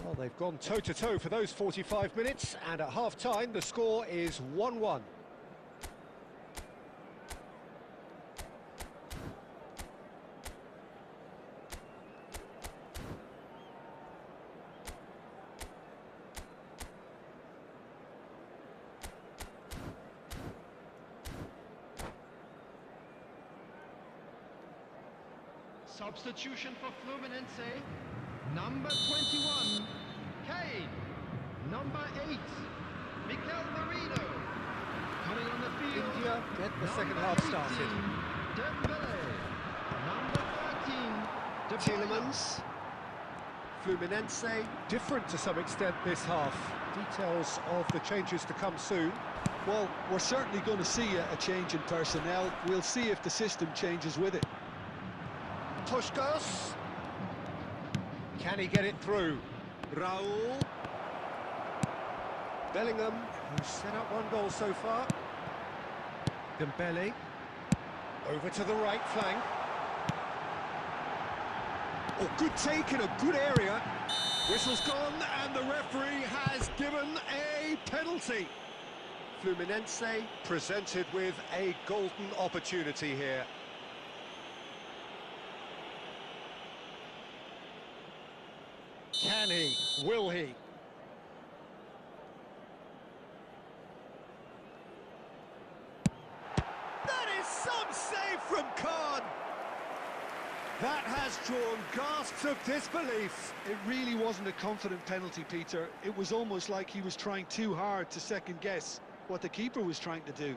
Well, they've gone toe-to-toe for those 45 minutes, and at half-time the score is 1-1. Substitution for Fluminense. Number 21, Kane. Number 8, Mikel Merino. Coming on the field, India get the second number half 18, started. Dembele. Number 13, De Bruyne. Tielemans, Fluminense, different to some extent this half. Details of the changes to come soon. Well, we're certainly going to see a change in personnel. We'll see if the system changes with it. Puskás. Can he get it through? Raul. Bellingham, who's set up one goal so far. Dembele. Over to the right flank. Oh, good take in a good area. Whistle's gone, and the referee has given a penalty. Fluminense presented with a golden opportunity here. Can he? Will he? That is some save from Khan. That has drawn gasps of disbelief. It really wasn't a confident penalty, Peter. It was almost like he was trying too hard to second guess what the keeper was trying to do.